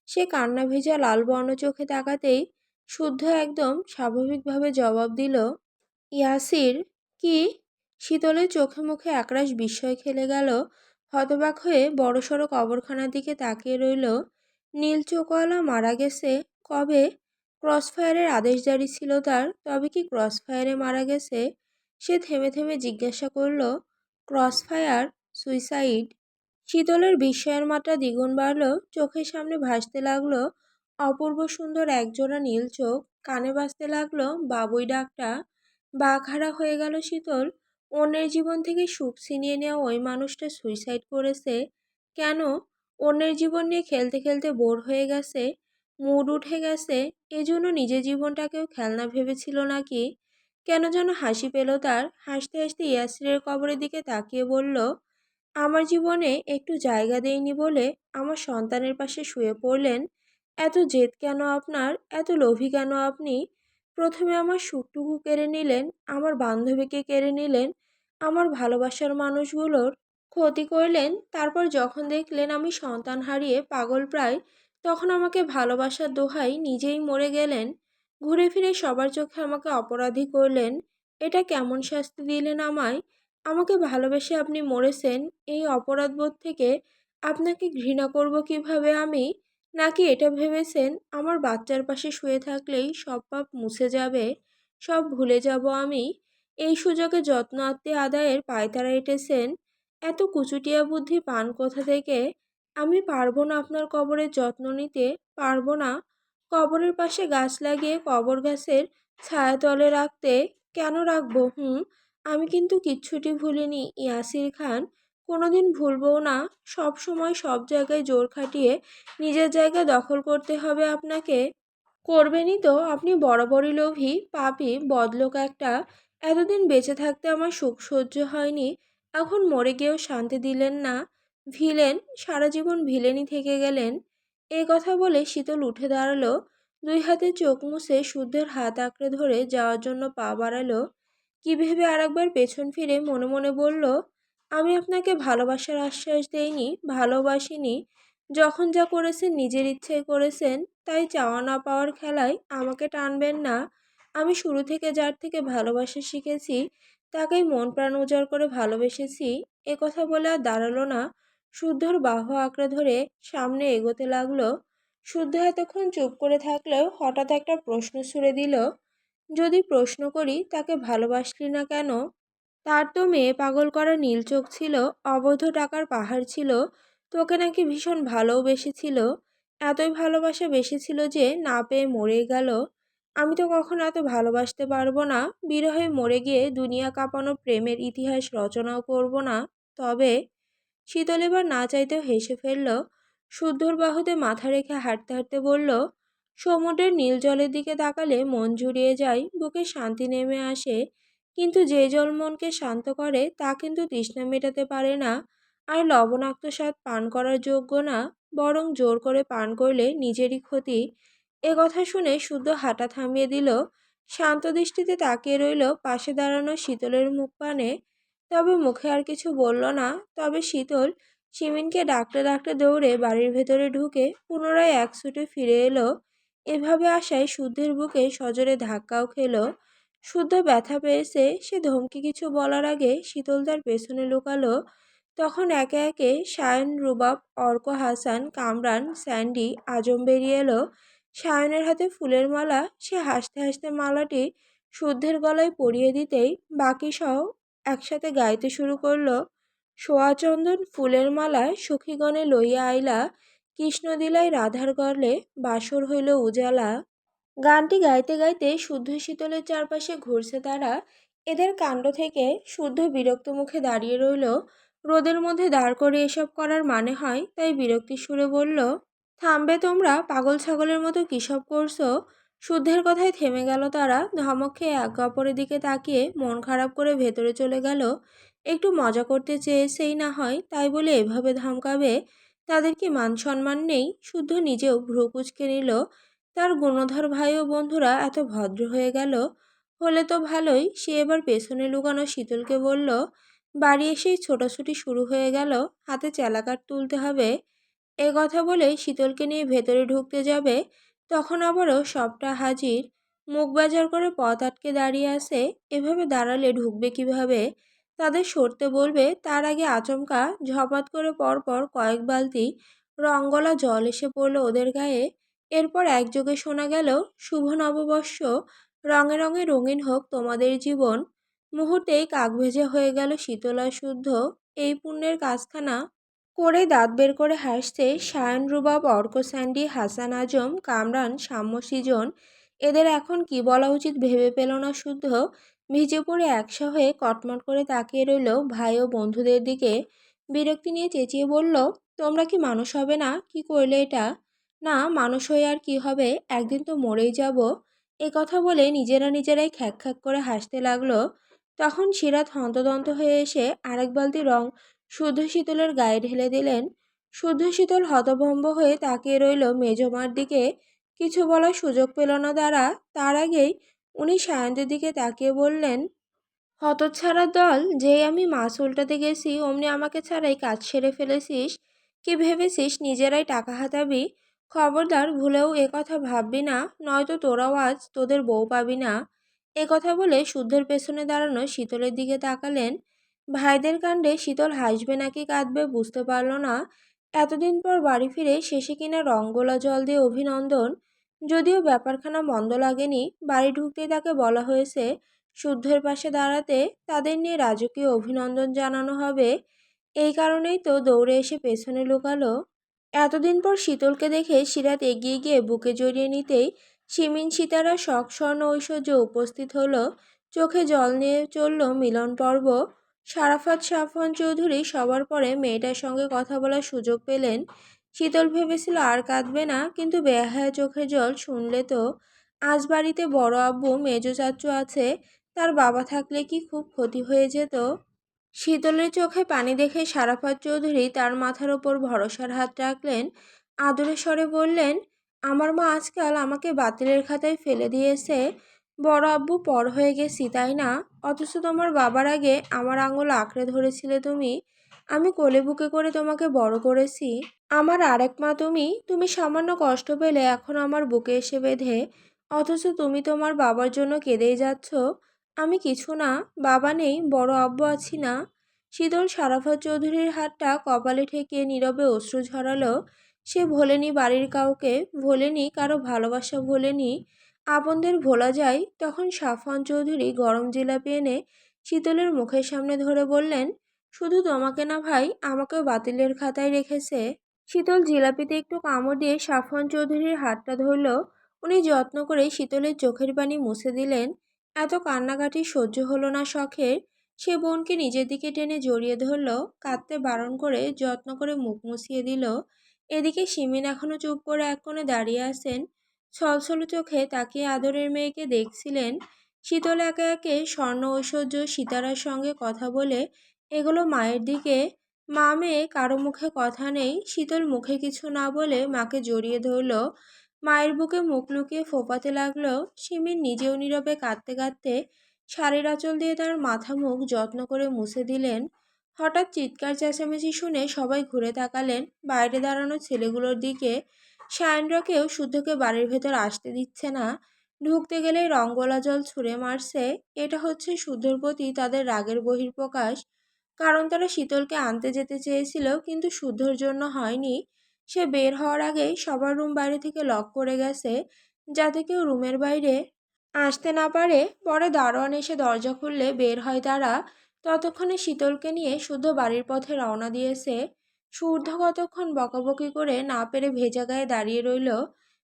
সে কান্না ভেজা লাল বর্ণ চোখে তাকাতেই শুদ্ধ একদম স্বাভাবিকভাবে জবাব দিল, ইয়াসির। কি? শীতলের চোখে মুখে একরাশ বিস্ময় খেলে গেল। হতবাক হয়ে বড়সড় কবরখানার দিকে তাকিয়ে রইল। নীল চোখওয়ালা মারা গেছে? কবে? ক্রসফায়ারের আদেশ জারি ছিল তার, তবে কি ক্রসফায়ারে মারা গেছে? সে থেমে থেমে জিজ্ঞাসা করল, ক্রসফায়ার? সুইসাইড? শীতলের বিস্ময়ের মাত্রা দ্বিগুণ বাড়ল। চোখের সামনে ভাসতে লাগলো অপূর্ব সুন্দর একজোড়া নীল চোখ, কানে বাজতে লাগলো বাবুই ডাকটা। বাকহারা হয়ে গেল শীতল। অন্যের জীবন থেকে সুখ ছিনিয়ে নেওয়া ওই মানুষটা সুইসাইড করেছে কেন? অন্যের জীবন নিয়ে খেলতে খেলতে বোর হয়ে গেছে, মুড উঠে গেছে, এজন্য নিজের জীবনটাকেও খেলনা ভেবেছিল নাকি? কেন যেন হাসি পেল তার। হাসতে হাসতে ইয়াসিরের কবরের দিকে তাকিয়ে বলল, আমার জীবনে একটু জায়গা দেয়নি বলে আমার সন্তানের পাশে শুয়ে পড়লেন। এত জেদ কেন আপনার? এত লোভী কেন আপনি? প্রথমে আমার সুখটুকু কেড়ে নিলেন, আমার বান্ধবীকে কেড়ে নিলেন, আমার ভালোবাসার মানুষগুলোর ক্ষতি করলেন। তারপর যখন দেখলেন আমি সন্তান হারিয়ে পাগল প্রায়, তখন আমাকে ভালোবাসার দোহাই নিজেই মরে গেলেন। ঘুরে ফিরে সবার চোখে আমাকে অপরাধী করলেন। এটা কেমন শাস্তি দিলেন আমায়? আমাকে ভালোবেসে আপনি মরেছেন, এই অপরাধবোধ থেকে আপনাকে ঘৃণা করব কিভাবে আমি? নাকি এটা ভেবেছেন আমার বাচ্চার পাশে শুয়ে থাকলেই সব পাপ মুছে যাবে, সব ভুলে যাব আমি? এই সুযোগে যত্ন আত্মীয় আদায়ের পায়তারা এঁটেছেন। এত কুচুটিয়া বুদ্ধি পান কোথা থেকে? আমি পারবো না আপনার কবরের যত্ন নিতে, পারবো না। কবরের পাশে গাছ লাগিয়ে কবর গাছের ছায়াতলে রাখতে। কেন রাখবো? আমি কিন্তু কিচ্ছুটি ভুলিনি ইয়াসির খান, কোনোদিন ভুলবও না। সব সময় সব জায়গায় জোর খাটিয়ে নিজের জায়গা দখল করতে হবে আপনাকে। করবেনই তো, আপনি বরাবরই লোভী, পাপী, বদলোক একটা। এতদিন বেঁচে থাকতে আমার সুখ সহ্য হয়নি, এখন মরে গিয়েও শান্তি দিলেন না। ভিলেন, সারা জীবন ভিলেনই থেকে গেলেন। এ কথা বলে শীতল উঠে দাঁড়ালো। দুই হাতে চোখ মুছে শুদ্ধের হাত আঁকড়ে ধরে যাওয়ার জন্য পা বাড়ালো। কি ভেবে আরেকবার পেছন ফিরে মনে মনে বলল, আমি আপনাকে ভালোবাসার আশ্বাস দেইনি, ভালোবাসিনি। যখন যা করেছেন নিজের ইচ্ছায় করেছেন, তাই চাওয়া না পাওয়ার খেলায় আমাকে টানবেন না। আমি শুরু থেকে যার থেকে ভালোবাসা শিখেছি, তাকেই মন প্রাণ উজাড় করে ভালোবেসেছি। এ কথা বলে আর দাঁড়ালো না। শুদ্ধর বাহু আঁকড়ে ধরে সামনে এগোতে লাগলো। শুদ্ধ এতক্ষণ চুপ করে থাকলেও হঠাৎ একটা প্রশ্ন ছুড়ে দিল, যদি প্রশ্ন করি তাকে ভালোবাসলি না কেন? তার তো মেয়ে পাগল করা নীল চোখ ছিল, অবৈধ টাকার পাহাড় ছিল, তোকে নাকি ভীষণ ভালোবেসেছিল। এতই ভালোবাসা বেসেছিল যে না পেয়ে মরেই গেল। আমি তো কখনো এত ভালোবাসতে পারবো না, বিরহে মরে গিয়ে দুনিয়া কাঁপানো প্রেমের ইতিহাস রচনাও করব না। তবে শীতল এবার না চাইতেও হেসে ফেলল। শুদ্ধর বাহুতে মাথা রেখে হাঁটতে হাঁটতে বলল, সমুদ্রের নীল জলের দিকে তাকালে মন জুড়িয়ে যায়, বুকে শান্তি নেমে আসে, কিন্তু যে জল মনকে শান্ত করে তা কিন্তু তৃষ্ণা মেটাতে পারে না, আর লবণাক্ত স্বাদ পান করার যোগ্য না, বরং জোর করে পান করলে নিজেরই ক্ষতি। এ কথা শুনে শুদ্ধ হাঁটা থামিয়ে দিল। শান্ত দৃষ্টিতে তাকিয়ে রইল পাশে দাঁড়ানো শীতলের মুখ পানে, তবে মুখে আর কিছু বলল না। তবে শীতল শিমিনকে ডাকতে ডাকতে দৌড়ে বাড়ির ভেতরে ঢুকে পুনরায় এক ছুটে ফিরে এলো। এভাবে আসায় শুদ্ধের বুকে সজোরে ধাক্কাও খেলো। শুদ্ধ ব্যথা পেয়েছে, সে ধমকে কিছু বলার আগে শীতল তার পেছনে লুকালো। তখন একে একে সায়ন, রুবাব, অর্ক, হাসান, কামরান, স্যান্ডি, আজম বেরিয়ে এলো। সায়নের হাতে ফুলের মালা, সে হাসতে হাসতে মালাটি শুদ্ধের গলায় পরিয়ে দিতেই বাকি সহ একসাথে গাইতে শুরু করলো, সোয়াচন্দন ফুলের মালায় সখীগণে লইয়া আইলা, কৃষ্ণ দিলাই রাধার গলে, বাসর হইল উজালা। গানটি গাইতে গাইতে শুদ্ধ শীতলের চারপাশে ঘুরছে তারা। এদের কাণ্ড থেকে শুদ্ধ বিরক্ত মুখে দাঁড়িয়ে রইল। রোদের মধ্যে দাঁড় করে এসব করার মানে হয়, তাই বিরক্তির সুরে বলল, থামবে তোমরা, পাগল ছাগলের মতো কী সব করছো? শুদ্ধের কথায় থেমে গেল তারা। ধমক খেয়ে একে অপরের দিকে তাকিয়ে মন খারাপ করে ভেতরে চলে গেল। একটু মজা করতে চেয়েছেই না হয়, তাই বলে এভাবে ধমকাবে? তাদের কি মান সম্মান নেই? শুদ্ধ নিজেও ভ্রু কুঁচকে নিল। তার গুণধর ভাই ও বন্ধুরা এত ভদ্র হয়ে গেল, হলে তো ভালোই। সে এবার পেছনে লুকানো শীতলকে বলল, বাড়ি এসেই ছোটাছুটি শুরু হয়ে গেল, হাতে চেলাকাঠ তুলতে হবে। এ কথা বলে শীতলকে নিয়ে ভেতরে ঢুকতে যাবে, তখন আবারও সবটা হাজির। মুখ বাজার করে পথ আটকে দাঁড়িয়ে আছে। এভাবে দাঁড়ালে ঢুকবে কিভাবে? তাদের সরতে বলবে তার আগে আচমকা ঝপাত করে পরপর কয়েক বালতি রঙ্গলা জল এসে পড়লো ওদের গায়ে। এরপর একযোগে শোনা গেল, শুভ নববর্ষ, রঙে রঙে রঙিন হোক তোমাদের জীবন। মুহূর্তেই কাকভেজা হয়ে গেল শীতলা শুদ্ধ এই পুণ্যের কাজখানা করে। দাঁত বের করে হাসছে সায়ন, রুবাব, অর্ক, স্যান্ডি, হাসান, আজম, কামরান, সাম্য, সৃজন। এদের এখন কি বলা উচিত ভেবে পেল না শুদ্ধ। ভিজে পড়ে একসা হয়ে কটমট করে তাকিয়ে রইল ভাই ও বন্ধুদের দিকে। বিরক্তি নিয়ে চেঁচিয়ে বলল, তোমরা কি মানুষ হবে না? কি করলে এটা? না, মানুষ হয়ে আর কি হবে, একদিন তো মরেই যাব। এ কথা বলে নিজেরা নিজেরাই খ্যাক খ্যাক করে হাসতে লাগলো। তখন সিরাত হন্তদন্ত হয়ে এসে আরেক বালতি রং শুদ্ধ শীতলের গায়ে ঢেলে দিলেন। শুদ্ধ শীতল হতভম্ব হয়ে তাকিয়ে রইল মেজমার দিকে। কিছু বলার সুযোগ পেল না তারা। তার আগেই উনি সায়ন্তের দিকে তাকিয়ে বললেন, হতচ্ছাড়ার দল, যেই আমি মাছ উল্টাতে গেছি অমনি আমাকে ছাড়াই কাজ সেরে ফেলেছিস। কি ভেবেছিস নিজেরাই টাকা হাতাবি? খবরদার ভুলেও এ কথা ভাববি না, নয়তো তোরাও আজ তোদের বউ পাবি না। এ কথা বলে শুদ্ধের পেছনে দাঁড়ানো শীতলের দিকে তাকালেন। ভাইদের কাণ্ডে শীতল হাসবে নাকি কাঁদবে বুঝতে পারল না। এতদিন পর বাড়ি ফিরে শেষে কিনা রঙ্গোলা জল দিয়ে অভিনন্দন। যদিও ব্যাপারখানা মন্দ লাগেনি। বাড়ি ঢুকতেই তাকে বলা হয়েছে শুদ্ধের পাশে দাঁড়াতে, তাদের নিয়ে রাজকীয় অভিনন্দন জানানো হবে। এই কারণেই তো দৌড়ে এসে পেছনে লুকালো। এতদিন পর শীতলকে দেখে সিরাত এগিয়ে গিয়ে বুকে জড়িয়ে নিতেই সিমিন সিতারা শখ স্বর্ণ ঐশ্বর্য উপস্থিত হলো। চোখে জল নিয়ে চলল মিলন পর্ব। সারাফাত সাফওয়ান চৌধুরী সবার পরে মেয়েটার সঙ্গে কথা বলার সুযোগ পেলেন। শীতল ভেবেছিল আর কাঁদবে না, কিন্তু বেহায়া চোখের জল শুনলে তো। আজ বাড়িতে বড় আব্বু মেজো চাচ্চু আছে, তার বাবা থাকলে কি খুব ক্ষতি হয়ে যেত। শীতলের চোখে পানি দেখে সারাফাত চৌধুরী তার মাথার ওপর ভরসার হাত রাখলেন। আদরে স্বরে বললেন, আমার মা আজকাল আমাকে বাতিলের খাতায় ফেলে দিয়েছে। বড় আব্বু পর হয়ে গেছি তাই না? অথচ তোমার বাবার আগে আমার আঙুল আঁকড়ে ধরেছিলে তুমি। আমি কোলে বুকে করে তোমাকে বড় করেছি। আমার আরেক মা তুমি। তুমি সামান্য কষ্ট পেলে এখন আমার বুকে এসে বেঁধে। অথচ তুমি তোমার বাবার জন্য কেঁদেই যাচ্ছ। আমি কিছু না, বাবা নেই, বড় আব্বু আছি না। শীতল সারাফাত চৌধুরীর হাতটা কপালে ঠেকিয়ে নীরবে অশ্রু ঝরালো। সে ভোলেনি বাড়ির কাউকে, ভোলেনি কারো ভালোবাসা, ভোলেনি আপনদের ভোলা যায়। তখন সাফওয়ান চৌধুরী গরম জিলাপি এনে শীতলের মুখের সামনে ধরে বললেন, শুধু তোমাকে না ভাই, আমাকেও বাতিলের খাতায় রেখেছে। শীতল জিলাপিতে একটু কামড় দিয়ে সাফওয়ান চৌধুরীর হাতটা ধরল। উনি যত্ন করে শীতলের চোখের পানি মুছে দিলেন। এত কান্নাকাটি সহ্য হলো না শখের। সে বোনকে নিজের দিকে টেনে জড়িয়ে ধরল, কাঁদতে বারণ করে যত্ন করে মুখ মুছিয়ে দিল। এদিকে সিমিন এখনো চুপ করে এক কোণে দাঁড়িয়ে আছেন। ছলছল চোখে তাকিয়ে আদরের মেয়েকে দেখছিলেন। শীতল একে একে স্বর্ণ ঐশ্বর্য সিতারার সঙ্গে কথা বলে এগুলো মায়ের দিকে। মা মেয়ে কারো মুখে কথা নেই। শীতল মুখে কিছু না বলে মাকে জড়িয়ে ধরল। মায়ের বুকে মুখ লুকিয়ে ফোঁপাতে লাগলো। সিমিন নিজেও নীরবে কাঁদতে কাঁদতে শাড়ির আঁচল দিয়ে তার মাথা মুখ যত্ন করে মুছে দিলেন। হঠাৎ চিৎকার চেঁচামেচি শুনে সবাই ঘুরে তাকালেন বাইরে দাঁড়ানো ছেলেগুলোর দিকে। সায়নরাকেও শুদ্ধকে বাড়ির ভেতর আসতে দিচ্ছে না। ঢুকতে গেলেই রঙ্গলা জল ছুঁড়ে মারছে। এটা হচ্ছে শুদ্ধর প্রতি তাদের রাগের বহিঃপ্রকাশ। কারণ তারা শীতলকে আনতে যেতে চেয়েছিল, কিন্তু শুদ্ধর জন্য হয়নি। সে বের হওয়ার আগেই সবার রুম বাইরে থেকে লক করে গেছে, যাতে কেউ রুমের বাইরে আসতে না পারে। পরে দারোয়ান এসে দরজা খুললে বের হয় তারা। ততক্ষণে শীতলকে নিয়ে শুদ্ধ বাড়ির পথে রওনা দিয়েছে। শুদ্ধ কতক্ষণ বকাবকি করে না পেরে ভেজা গায়ে দাঁড়িয়ে রইল।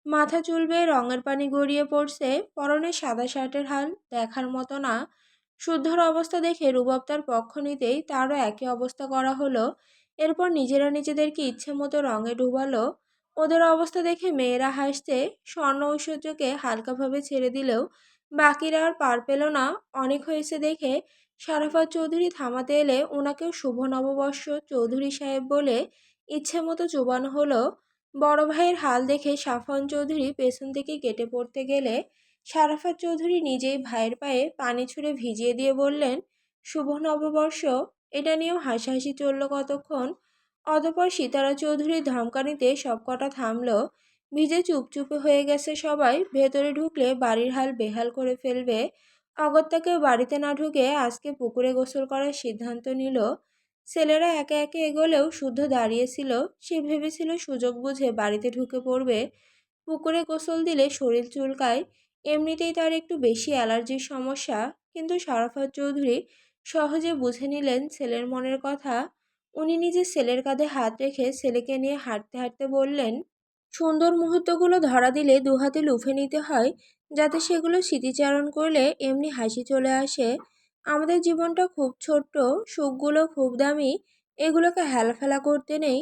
মাথা চুল বেয়ে রঙের পানি গড়িয়ে পড়ছে। পরনে সাদা শার্টের হাল দেখার মতো না। শুদ্ধর অবস্থা দেখে রুবাব তার পক্ষ নিতেই তারও একই অবস্থা করা হলো। এরপর নিজেরা নিজেদেরকে ইচ্ছে মতো রঙে ডুবালো। ওদের অবস্থা দেখে মেয়েরা হাসছে। স্বর্ণ ঐশ্বর্যকে হালকাভাবে ছেড়ে দিলেও বাকিরা আর পার পেল না। অনেক হয়েছে দেখে সারাফাত চৌধুরী থামাতে এলে ওনাকেও শুভ নববর্ষ চৌধুরী সাহেব বলে ইচ্ছে মতো চুবানো হলো। বড় ভাইয়ের হাল দেখে সাফওয়ান চৌধুরী পেছন থেকে কেটে পড়তে গেলে সারাফাত চৌধুরী নিজেই ভাইয়ের পায়ে পানি ছুঁড়ে ভিজিয়ে দিয়ে বললেন, শুভ নববর্ষ। এটা নিয়েও হাসাহাসি চলল কতক্ষণ। অতঃপর সিতারা চৌধুরীর ধমকানিতে সবকটা থামল। ভিজে চুপচুপে হয়ে গেছে সবাই। ভেতরে ঢুকলে বাড়ির হাল বেহাল করে ফেলবে। অগত্যাকেও বাড়িতে না ঢুকে আজকে পুকুরে গোসল করার সিদ্ধান্ত নিল। ছেলেরা একে একে এগোলেও শুদ্ধ দাঁড়িয়েছিল। সে ভেবেছিল সুযোগ বুঝে বাড়িতে ঢুকে পড়বে। পুকুরে গোসল দিলে শরীর চুলকায়, এমনিতেই তার একটু বেশি অ্যালার্জির সমস্যা। কিন্তু শরাফত চৌধুরী সহজে বুঝে নিলেন ছেলের মনের কথা। উনি নিজে ছেলের কাঁধে হাত রেখে ছেলেকে নিয়ে হাঁটতে হাঁটতে বললেন, সুন্দর মুহূর্তগুলো ধরা দিলে দুহাতে লুফে নিতে হয়, যাতে সেগুলো স্মৃতিচারণ করলে এমনি হাসি চলে আসে। আমাদের জীবনটা খুব ছোট্ট, সুখগুলো খুব দামি, এগুলোকে হেলাফেলা করতে নেই।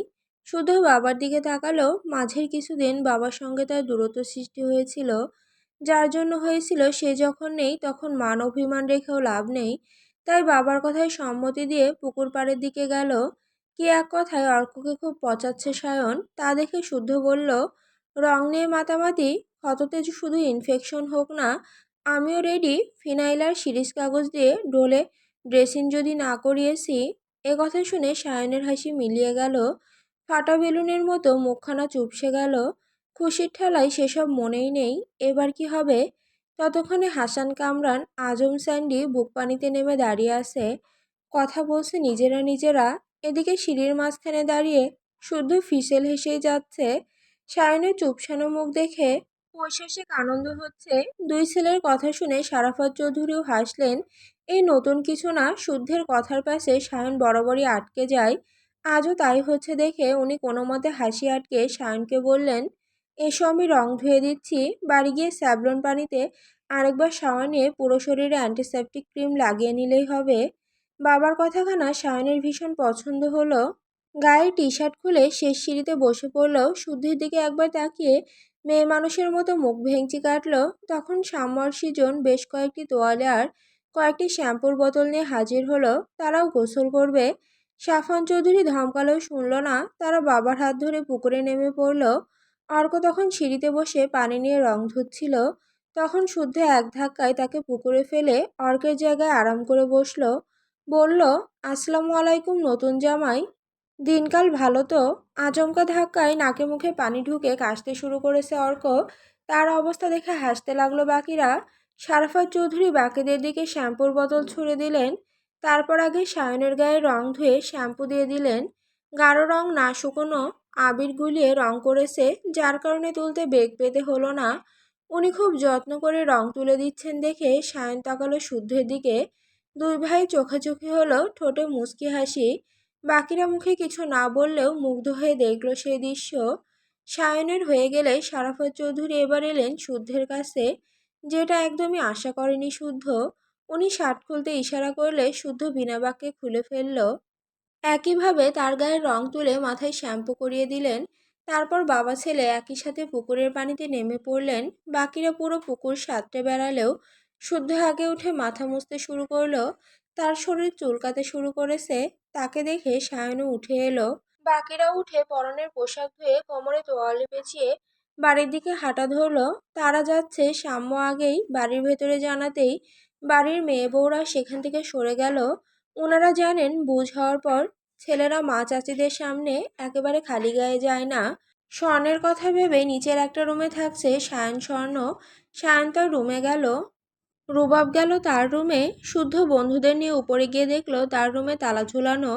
শুধু বাবার দিকে তাকালো। মাঝের কিছুদিন বাবার সঙ্গে তার দূরত্ব সৃষ্টি হয়েছিল, যার জন্য হয়েছিল। সে যখন নেই তখন মান অভিমান রেখেও লাভ নেই। তাই বাবার কথায় সম্মতি দিয়ে পুকুর পাড়ের দিকে গেল। কি এক কথায় অর্ককে খুব পচাচ্ছে সায়ন, তা দেখে শুদ্ধ বলল, রং নিয়ে মাতামাতি, ক্ষততে শুধু ইনফেকশন হোক না, আমিও রেডি। ফিনাইল আর শিরিষ কাগজ দিয়ে ডোলে ড্রেসিং যদি না করিয়েছি। এ কথা শুনে সায়নের হাসি মিলিয়ে গেল। ফাটা বেলুনের মতো মুখখানা চুপসে গেল। খুশির ঠেলায় সেসব মনেই নেই। এবার কি হবে? ততক্ষণে হাসান, কামরান, আজম, স্যান্ডি বুক পানিতে নেমে দাঁড়িয়ে আছে। কথা বলছে নিজেরা নিজেরা। এদিকে সিঁড়ির মাঝখানে দাঁড়িয়ে শুদ্ধ ফিসেল হেসেই যাচ্ছে। সায়নের চুপসানো মুখ দেখে পৈশাসিক আনন্দ হচ্ছে। দুই ছেলের কথা শুনে শারাফত চৌধুরীও হাসলেন। এই নতুন কিছু না, শুদ্ধের কথার পাশে সায়ন বরাবরই আটকে যায়। আজও তাই হচ্ছে দেখে উনি কোনো মতে হাসি আটকে সায়নকে বললেন, এসো আমি রং ধুয়ে দিচ্ছি। বাড়ি গিয়ে স্যাভলন পানিতে আরেকবার শাওয়ার নিয়ে পুরো শরীরে অ্যান্টিসেপটিক ক্রিম লাগিয়ে নিলেই হবে। বাবার কথাখানা সায়নের ভীষণ পছন্দ হলো। গায়ে টি শার্ট খুলে শেষ সিঁড়িতে বসে পড়ল। শুদ্ধির দিকে একবার তাকিয়ে মেয়ে মানুষের মতো মুখ ভেঙচি কাটল। তখন সাম্যর সৃজন বেশ কয়েকটি তোয়ালে আর কয়েকটি শ্যাম্পুর বোতল নিয়ে হাজির হলো। তারাও গোসল করবে। সাফন চৌধুরী ধমকালেও শুনল না। তারা বাবার হাত ধরে পুকুরে নেমে পড়ল। অর্ক তখন সিঁড়িতে বসে পানি নিয়ে রং ধুচ্ছিল। তখন শুদ্ধ এক ধাক্কায় তাকে পুকুরে ফেলে অর্কের জায়গায় আরাম করে বসল। বলল, আসসালামু আলাইকুম নতুন জামাই। দিনকাল ভালো তো? আচমকা ধাক্কায় নাকে মুখে পানি ঢুকে কাশতে শুরু করেছে অর্ক। তার অবস্থা দেখে হাসতে লাগলো বাকিরা। শারাফত চৌধুরী বাকিদের দিকে শ্যাম্পুর বোতল ছুড়ে দিলেন। তারপর আগে সায়নের গায়ে রং ধুয়ে শ্যাম্পু দিয়ে দিলেন। গাঢ় রং না শুকনো আবির গুলিয়ে রং করেছে, যার কারণে তুলতে বেগ পেতে হলো না। উনি খুব যত্ন করে রং তুলে দিচ্ছেন দেখে সায়ন তাকালো শুদ্ধের দিকে। দুই ভাই চোখাচোখি হলো, ঠোঁটে মুচকি হাসি। বাকিরা মুখে কিছু না বললেও মুগ্ধ হয়ে দেখল সেই দৃশ্য। সায়নের হয়ে গেলে শারাফত চৌধুরী এবার এলেন শুদ্ধের কাছে, যেটা একদমই আশা করেনি শুদ্ধ। উনি শার্ট খুলতে ইশারা করলে শুদ্ধ বিনা বাক্যে খুলে ফেলল। একইভাবে তার গায়ের রং তুলে মাথায় শ্যাম্পু করিয়ে দিলেন। তারপর বাবা ছেলে একই সাথে পুকুরের পানিতে নেমে পড়লেন। বাকিরা পুরো পুকুর সাঁতরে বেড়ালেও শুদ্ধ আগে উঠে মাথা মুছতে শুরু করলো। তার শরীর চুলকাতে শুরু করেছে। তাকে দেখে সায়নও উঠে এলো। বাকিরা উঠে পরনের পোশাক ধুয়ে কোমরে তোয়ালে পেঁচিয়ে বাড়ির দিকে হাঁটা ধরলো। তারা যাচ্ছে সাম্য আগেই বাড়ির ভেতরে জানাতেই বাড়ির মেয়ে বউরা সেখান থেকে সরে গেল। ওনারা জানেন বুঝ হওয়ার পর ছেলেরা মা চাচিদের সামনে একেবারে খালি গায়ে যায় না। স্বর্ণের কথা ভেবে নিচের একটা রুমে থাকছে সায়ন স্বর্ণ। সায়ন তার রুমে গেল। রুবাব গেল তার রুমে। শুদ্ধ বন্ধুদের নিয়ে উপরে গিয়ে দেখলো তার রুমে তালা ঝুলানো।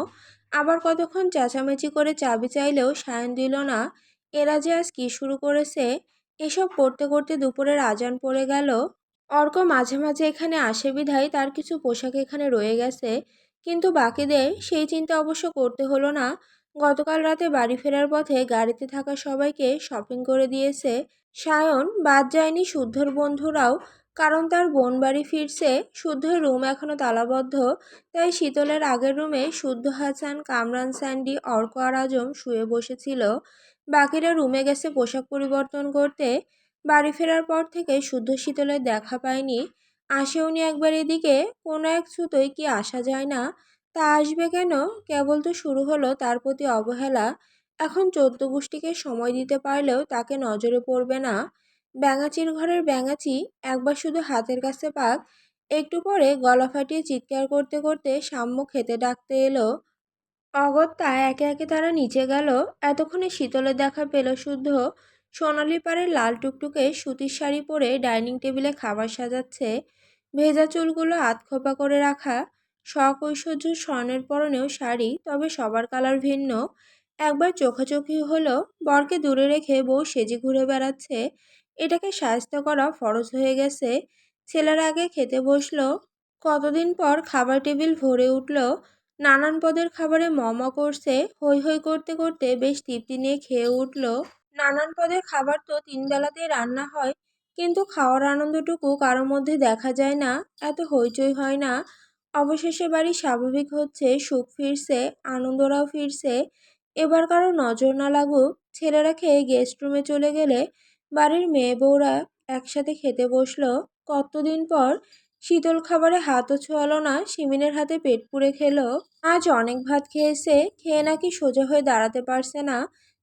আবার কতক্ষণ চেঁচামেচি করে চাবি চাইলেও সায়ন দিল না। এরা যে আজ কি শুরু করেছে! এসব করতে করতে দুপুরের আজান পড়ে গেল। অর্ক মাঝে মাঝে এখানে আসে বিধায় তার কিছু পোশাক এখানে রয়ে গেছে। কিন্তু বাকিদের সেই চিন্তা অবশ্য করতে হলো না। গতকাল রাতে বাড়ি ফেরার পথে গাড়িতে থাকা সবাইকে শপিং করে দিয়েছে। সায়ন বাদ যায়নি শুদ্ধর বন্ধুরাও, কারণ তার বোন বাড়ি ফিরছে। শুদ্ধর রুম এখনো তালাবদ্ধ। তাই শীতলের আগের রুমে শুদ্ধ, হাসান, কামরান, স্যান্ডি, অর্ক আর আজম শুয়ে বসেছিল। বাকিরা রুমে গেছে পোশাক পরিবর্তন করতে। বাড়ি ফেরার পর থেকে শুদ্ধ শীতলের দেখা পায়নি। আসেওনি একবার এদিকে। কোনো এক ছুতোয় কি আসা যায় না? তা আসবে কেন? কেবল তো শুরু হলো তার প্রতি অবহেলা। এখন 14 গোষ্ঠীকে সময় দিতে পারলেও তাকে নজরে পড়বে না। ব্যাঙাচির ঘরের ব্যাঙাচি একবার শুধু হাতের কাছে পাক। একটু পরে গলা ফাটিয়ে চিৎকার করতে করতে সাম্য খেতে ডাকতে এলো। অগত্যা একে একে তারা নিচে গেল। এতক্ষণে শীতলের দেখা পেল শুদ্ধ। সোনালি পাড়ের লাল টুকটুকে সুতির শাড়ি পরে ডাইনিং টেবিলে খাবার সাজাচ্ছে। ভেজা চুলগুলো আধখোপা করে রাখা, শখ ঐশ্বর্য স্বর্ণের পরনেও শাড়ি, তবে সবার কালার ভিন্ন। একবার চোখাচোখি হলো, বরকে দূরে রেখে বউ সেজে ঘুরে বেড়াচ্ছে। এটাকে শায়েস্তা করা ফরজ হয়ে গেছে। ছেলেরা আগে খেতে বসলো। কতদিন পর খাবার টেবিল ভরে উঠল। নানান পদের খাবারে করছে। হৈ হৈ করতে করতে বেশ তৃপ্তি নিয়ে খেয়ে উঠল। নানান পদের খাবার তো 3 বেলাতেই রান্না হয়, কিন্তু খাওয়ার আনন্দটুকু কারো মধ্যে দেখা যায় না, এত হইচই হয় না। অবশেষে বাড়ি স্বাভাবিক হচ্ছে, সুখ ফিরছে, আনন্দরাও ফিরছে। এবার কারো নজর না লাগুক। ছেলেরা খেয়ে গেস্ট রুমে চলে গেলে বাড়ির মেয়ে বউরা একসাথে খেতে বসলো। কতদিন পর শীতল খাবারে হাতও ছোঁয়ালো না, সিমিনের হাতে পেট পুড়ে খেলো। আজ অনেক ভাত খেয়েছে, খেয়ে নাকি সোজা হয়ে দাঁড়াতে পারছে না।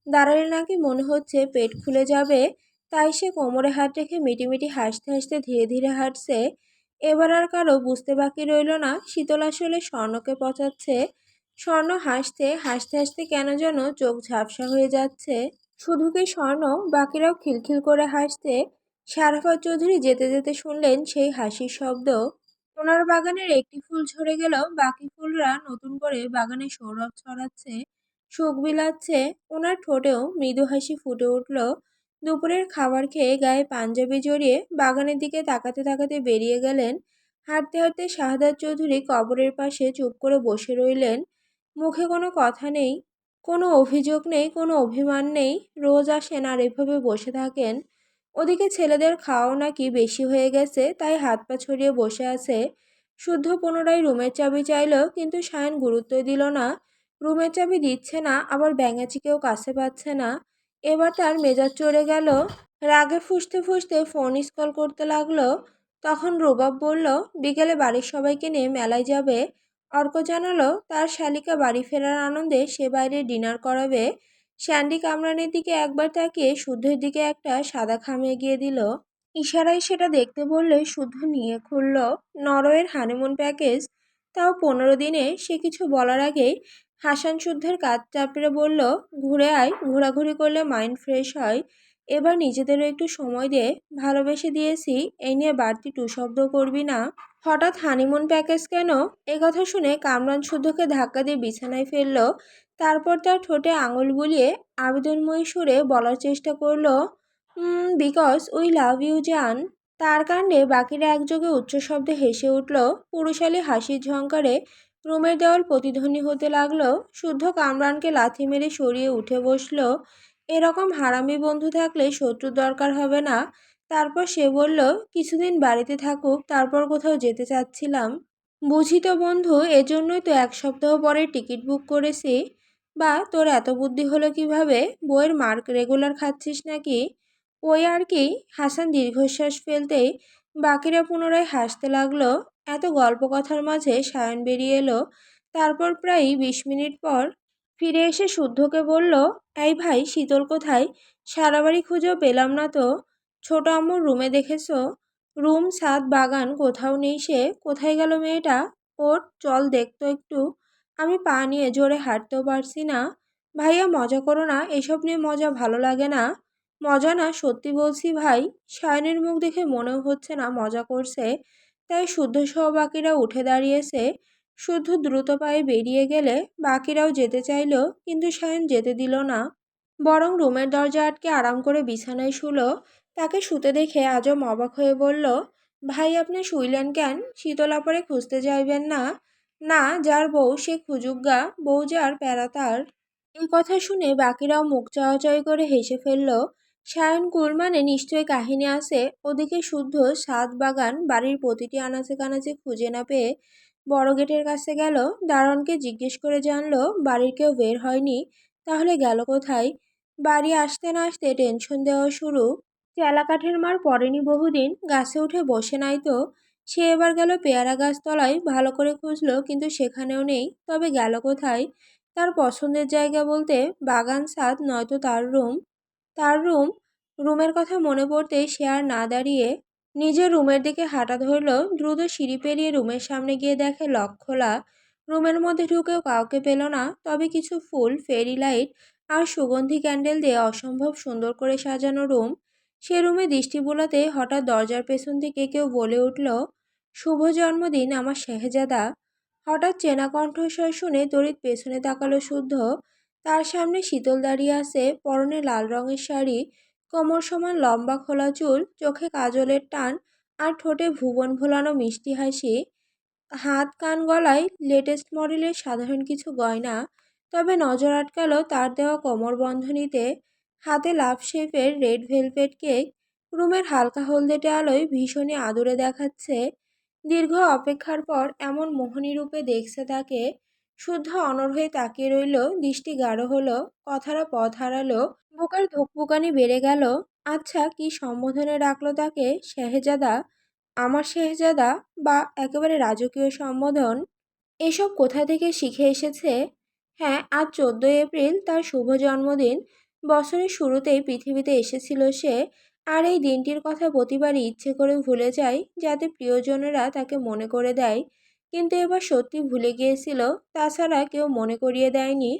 দাঁড়ালে নাকি মনে হচ্ছে পেট খুলে যাবে। তাই সে কোমরে হাত রেখে মিটিমিটি হাসতে হাসতে ধীরে ধীরে হাঁটছে। এবার আর কারো বুঝতে বাকি রইল না শীতল আসলে স্বর্ণকে পচাচ্ছে। স্বর্ণ হাসতে হাসতে হাসতে কেন যেন চোখ ঝাপসা হয়ে যাচ্ছে। শুধু কি স্বর্ণ, বাকিরাও খিলখিল করে হাসতে। শারাফত চৌধুরী যেতে যেতে শুনলেন সেই হাসির শব্দ। ওনার বাগানের একটি ফুল ঝরে গেলেও বাকি ফুলরা নতুন করে বাগানে সৌরভ ছড়াচ্ছে, সুখ বিলাচ্ছে। ওনার ঠোঁটেও মৃদু হাসি ফুটে উঠল। দুপুরের খাবার খেয়ে গায়ে পাঞ্জাবি জড়িয়ে বাগানের দিকে তাকাতে তাকাতে বেরিয়ে গেলেন। হাঁটতে হাঁটতে শাহাদাত চৌধুরী কবরের পাশে চুপ করে বসে রইলেন। মুখে কোনো কথা নেই, কোনো অভিযোগ নেই, কোনো অভিমান নেই। রোজ আসেন আর এভাবে বসে থাকেন। ওদিকে ছেলেদের খাওয়াও নাকি বেশি হয়ে গেছে, তাই হাত পা ছড়িয়ে বসে আছে। শুদ্ধ পুনরায় রুমের চাবি চাইল, কিন্তু সায়ন গুরুত্বই দিল না। রুমের চাবি দিচ্ছে না, আবার ব্যাঙাচিকেও কাছে পাচ্ছে না। এবার তার মেজাজ চড়ে গেল। রাগে ফুঁসতে ফুঁসতে ফোন স্কল করতে লাগলো। তখন রুবাব বলল, বিকেলে বাড়ির সবাইকে নিয়ে মেলায় যাবে। অর্ক জানালো তার শালিকা বাড়ি ফেরার আনন্দে সে বাইরে ডিনার করাবে। স্যান্ডি কামরানের দিকে একবার তাকিয়ে শুদ্ধের দিকে একটা সাদা খাম এগিয়ে দিল। ইশারায় সেটা দেখতে বললে শুদ্ধ নিয়ে খুলল। নরওয়ের হানিমুন প্যাকেজ, তাও 15 দিনে। সে কিছু বলার আগেই হাসান শুদ্ধের কাঁধ চাপড়ে বলল, ঘুরে আয়, ঘোরাঘুরি করলে মাইন্ড ফ্রেশ হয়। এবার নিজেদেরও একটু সময় দে। ভালোবেসে দিয়েছি, এই নিয়ে বাড়তি টু শব্দ করবি না। হঠাৎ হানিমুন প্যাকেজ কেন? কথা শুনে কামরান শুদ্ধকে ধাক্কা দিয়ে বিছানায় ফেলল। তারপর তার ঠোঁটে আঙুল বুলিয়ে আবেদনময়ী সুরে বলার চেষ্টা করলো, বিকজ উই লাভ ইউ জান। তার কাণ্ডে বাকিরা একযোগে উচ্চশব্দে হেসে উঠল। পুরুষালী হাসির ঝঙ্কারে রুমের দেওয়াল প্রতিধ্বনি হতে লাগলো। শুদ্ধ কামরানকে লাথি মেরে সরিয়ে উঠে বসলো। এরকম হারামি বন্ধু থাকলে শত্রুর দরকার হবে না। তারপর সে বলল, কিছুদিন বাড়িতে থাকুক, তারপর কোথাও যেতে চাচ্ছিলাম। বুঝি তো বন্ধু, এজন্যই তো 1 সপ্তাহ পরে টিকিট বুক করেছি। বা তোর এত বুদ্ধি হলো কিভাবে? বইয়ের মার্ক রেগুলার খাচ্ছিস নাকি? ওই আর কি। হাসান দীর্ঘশ্বাস ফেলতেই বাকিরা পুনরায় হাসতে লাগলো। এত গল্প কথার মাঝে সায়ন বেরিয়ে এলো। তারপর প্রায় 20 মিনিট পর ফিরে এসে শুদ্ধকে বলল, এই ভাই, শীতল কোথায়? সারা বাড়ি খুঁজেও পেলাম না তো। ছোট আম্মুর রুমে দেখেছো? রুম, ছাদ, বাগান, কোথাও নেই সে। কোথায় গেল মেয়েটা? ওর চল দেখতো একটু। আমি পা নিয়ে জোরে হাঁটতেও পারছি না। ভাইয়া মজা করো না, এসব নিয়ে মজা ভালো লাগে না। মজা না, সত্যি বলছি ভাই। সায়নের মুখ দেখে মনেও হচ্ছে না মজা করছে। তাই শুদ্ধ সহ বাকিরা উঠে দাঁড়িয়েছে। শুদ্ধ দ্রুত পায়ে বেরিয়ে গেলে বাকিরাও যেতে চাইল, কিন্তু সায়ন যেতে দিল না। বরং রুমের দরজা আটকে আরাম করে বিছানায় শুলো। তাকে শুতে দেখে আজম অবাক হয়ে বলল, ভাই আপনি শুইলেন কেন? শীতল আপারে খুঁজতে যাইবেন না? না, যার বউ সে খুঁজুক গা, বউ যার প্যারা তার। এই কথা শুনে বাকিরাও মুখ চাওয়াচাওয়ি করে হেসে ফেলল। সায়ন কুল মানে নিশ্চয়ই কাহিনী আছে। ওদিকে শুদ্ধ ছাদ, বাগান, বাড়ির প্রতিটি আনাচে কানাচে খুঁজে না পেয়ে বড় গেটের কাছে গেল। দারোয়ানকে জিজ্ঞেস করে জানলো বাড়ির কেউ বের হয়নি। তাহলে গেল কোথায়? বাড়ি আসতে না আসতে টেনশন দেওয়া শুরু। চেলা কাঠের মার পড়েনি বহুদিন, গাছে উঠে বসে নাই তো। সে এবার গেল পেয়ারা গাছ তলায়, ভালো করে খুঁজলো, কিন্তু সেখানেও নেই। তবে গেল কোথায়? তার পছন্দের জায়গা বলতে বাগান, ছাদ, নয়তো তার রুম। তার রুম। রুমের কথা মনে পড়তেই সে আর না দাঁড়িয়ে নিজের রুমের দিকে হাঁটা ধরল। দ্রুত সিঁড়ি পেরিয়ে রুমের সামনে গিয়ে দেখে লক খোলা। রুমের মধ্যে ঢুকেও কাউকে পেল না, তবে কিছু ফুল, ফেরি লাইট আর সুগন্ধি ক্যান্ডেল দিয়ে অসম্ভব সুন্দর করে সাজানো রুম। সে রুমে দৃষ্টি বোলাতে হঠাৎ দরজার পেছন থেকে কেউ বলে উঠল, শুভ জন্মদিন আমার শেহজাদা। হঠাৎ চেনা কণ্ঠস্বর শুনে তড়িৎ পেছনে তাকালো শুদ্ধ। তার সামনে শীতল দাঁড়িয়ে আছে, পরনে লাল রঙের শাড়ি, কোমর সমান লম্বা খোলা চুল, চোখে কাজলের টান, আর ঠোঁটে ভুবন ভোলানো মিষ্টি হাসি। হাত কান গলায় লেটেস্ট মডেলের সাধারণ কিছু গয়না, তবে নজর আটকালো তার দেওয়া কোমর বন্ধনীতে। হাতে লাভ শেপের রেড ভেলভেট কেক, রুমের হালকা হলদেটে আলোয় ভীষণই আদুরে দেখাচ্ছে। দীর্ঘ অপেক্ষার পর এমন মোহিনী রূপে দেখছে তাকে। শুদ্ধ অনড় হয়ে তাকিয়ে রইল, দৃষ্টি গাঢ় হলো, কথারা পথ হারালো, বুকের ধুকপুকানি বেড়ে গেল। আচ্ছা, কি সম্বোধনে ডাকলো তাকে? শেহজাদা, আমার শেহজাদা, বা একেবারে রাজকীয় সম্বোধন? এসব কোথা থেকে শিখে এসেছে? হ্যাঁ, আজ 14 এপ্রিল তার শুভ জন্মদিন। বছরের শুরুতেই পৃথিবীতে এসেছিল সে। আর এই দিনটির কথা প্রতিবারই ইচ্ছে করে ভুলে যায়, যাতে প্রিয়জনেরা তাকে মনে করে দেয়। কিন্তু এবার সত্যি ভুলে গিয়েছিল। তাছাড়া কেউ মনে করিয়ে দেয়নি।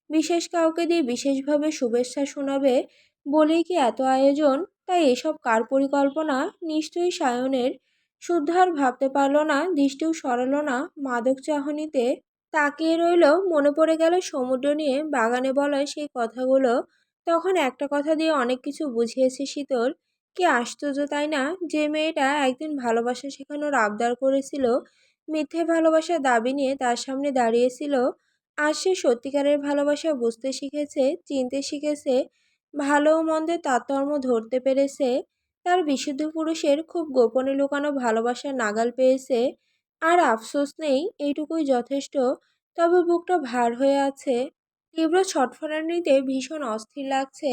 বিশেষ কাউকে দিয়ে বিশেষভাবে শুভেচ্ছা শোনাবে বলেই কি এত আয়োজন? তাই এসব কার পরিকল্পনা? নিশ্চয়ই সায়নের। শুদ্ধ আর ভাবতে পারল না, দৃষ্টিও সরালো না মাদক চাহনিতে। তাকিয়ে রইল। মনে পড়ে গেল সমুদ্র নিয়ে বাগানে বলা সেই কথাগুলো। তখন একটা কথা দিয়ে অনেক কিছু বুঝিয়েছে শীতল। কি আশ্চর্য তাই না, যে মেয়েটা একদিন ভালোবাসা শেখানোর আবদার করেছিল, মিথ্যে ভালোবাসার দাবি নিয়ে তার সামনে দাঁড়িয়েছিল, আজ সে সত্যিকারের ভালোবাসা বুঝতে শিখেছে, চিনতে শিখেছে, ভালো ও মন্দের তারতম্য ধরতে পেরেছে। তার বিশুদ্ধ পুরুষের খুব গোপনে লুকানো ভালোবাসার নাগাল পেয়েছে। আর আফসোস নেই, এইটুকুই যথেষ্ট। তবে বুকটা ভার হয়ে আছে। তীব্র ছটফটানিতে ভীষণ অস্থির লাগছে।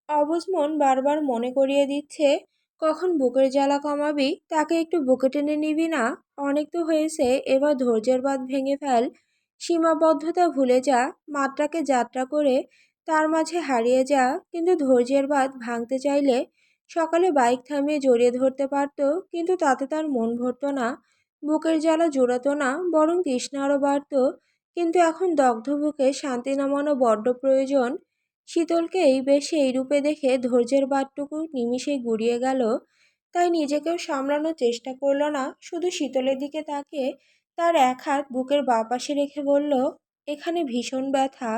অবুঝ মন বারবার মনে করিয়ে দিচ্ছে, কখন বুকের জ্বালা কমাবি, তাকে একটু বুকে টেনে নিবি না? অনেক তো হয়েছে, এবার ধৈর্যের বাঁধ ভেঙে ফেল। সীমাবদ্ধতা ভুলে যা, মাত্রাকে যাত্রা করে তার মাঝে হারিয়ে যা। কিন্তু ধৈর্যের বাঁধ ভাঙতে চাইলে সকালে বাইক থামিয়ে জড়িয়ে ধরতে পারত, কিন্তু তাতে তার মন ভরত না, বুকের জ্বালা জোড়াতো না, বরং তৃষ্ণা আরও বাড়ত। কিন্তু এখন দগ্ধ বুকে শান্তি নামানো বড্ড প্রয়োজন। শীতলকে এই বেশে এই রূপে দেখে ধৈর্যের বাঁধটুকু নিমিষেই গুড়িয়ে গেল। তাই নিজেকেও সামলানোর চেষ্টা করল না, শুধু শীতলের দিকে তাকিয়ে তার এক হাত বুকের বাঁ পাশে রেখে বলল, এখানে ভীষণ ব্যথা।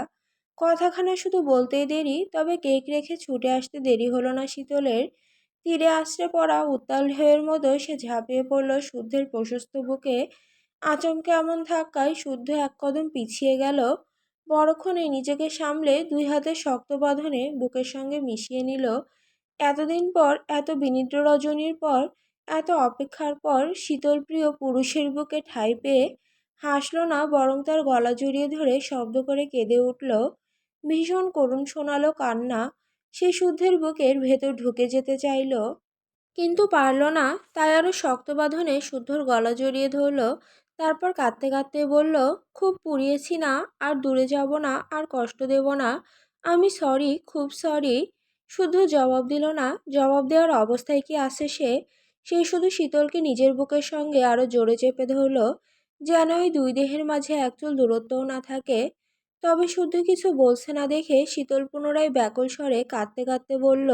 কথাখানা শুধু বলতেই দেরি, তবে কেক রেখে ছুটে আসতে দেরি হলো না শীতলের। তীরে আছড়ে পড়া উত্তাল ঢেউয়ের মতো সে ঝাঁপিয়ে পড়ল শুদ্ধের প্রশস্ত বুকে। আচমকে এমন ধাক্কায় শুদ্ধ এক কদম পিছিয়ে গেল। পরক্ষণে নিজেকে সামলে দুই হাতের শক্ত বাঁধনে বুকের সঙ্গে মিশিয়ে নিল। এতদিন পর, এত বিনিদ্র রজনীর পর, এত অপেক্ষার পর শীতল প্রিয় পুরুষের বুকে ঠাঁই পেয়ে হাসল না, বরং তার গলা জড়িয়ে ধরে শব্দ করে কেঁদে উঠল। ভীষণ করুণ শোনালো কান্না। সে শুদ্ধের বুকের ভেতর ঢুকে যেতে চাইল, কিন্তু পারল না। তাই আরও শক্ত বাঁধনে শুদ্ধর গলা জড়িয়ে ধরল। তারপর কাঁদতে কাঁদতে বলল, খুব পুড়িয়েছি না, আর দূরে যাব না, আর কষ্ট দেব না, আমি সরি, খুব সরি। শুদ্ধ জবাব দিল না। জবাব দেওয়ার অবস্থায় কি আছে সে? সে শুধু শীতলকে নিজের বুকের সঙ্গে আরও জোরে চেপে ধরল, যেন ওই দুই দেহের মাঝে এক চুল দূরত্বও না থাকে। তবে শুদ্ধ কিছু বলছে না দেখে শীতল পুনরায় ব্যাকুল স্বরে কাঁদতে কাঁদতে বলল,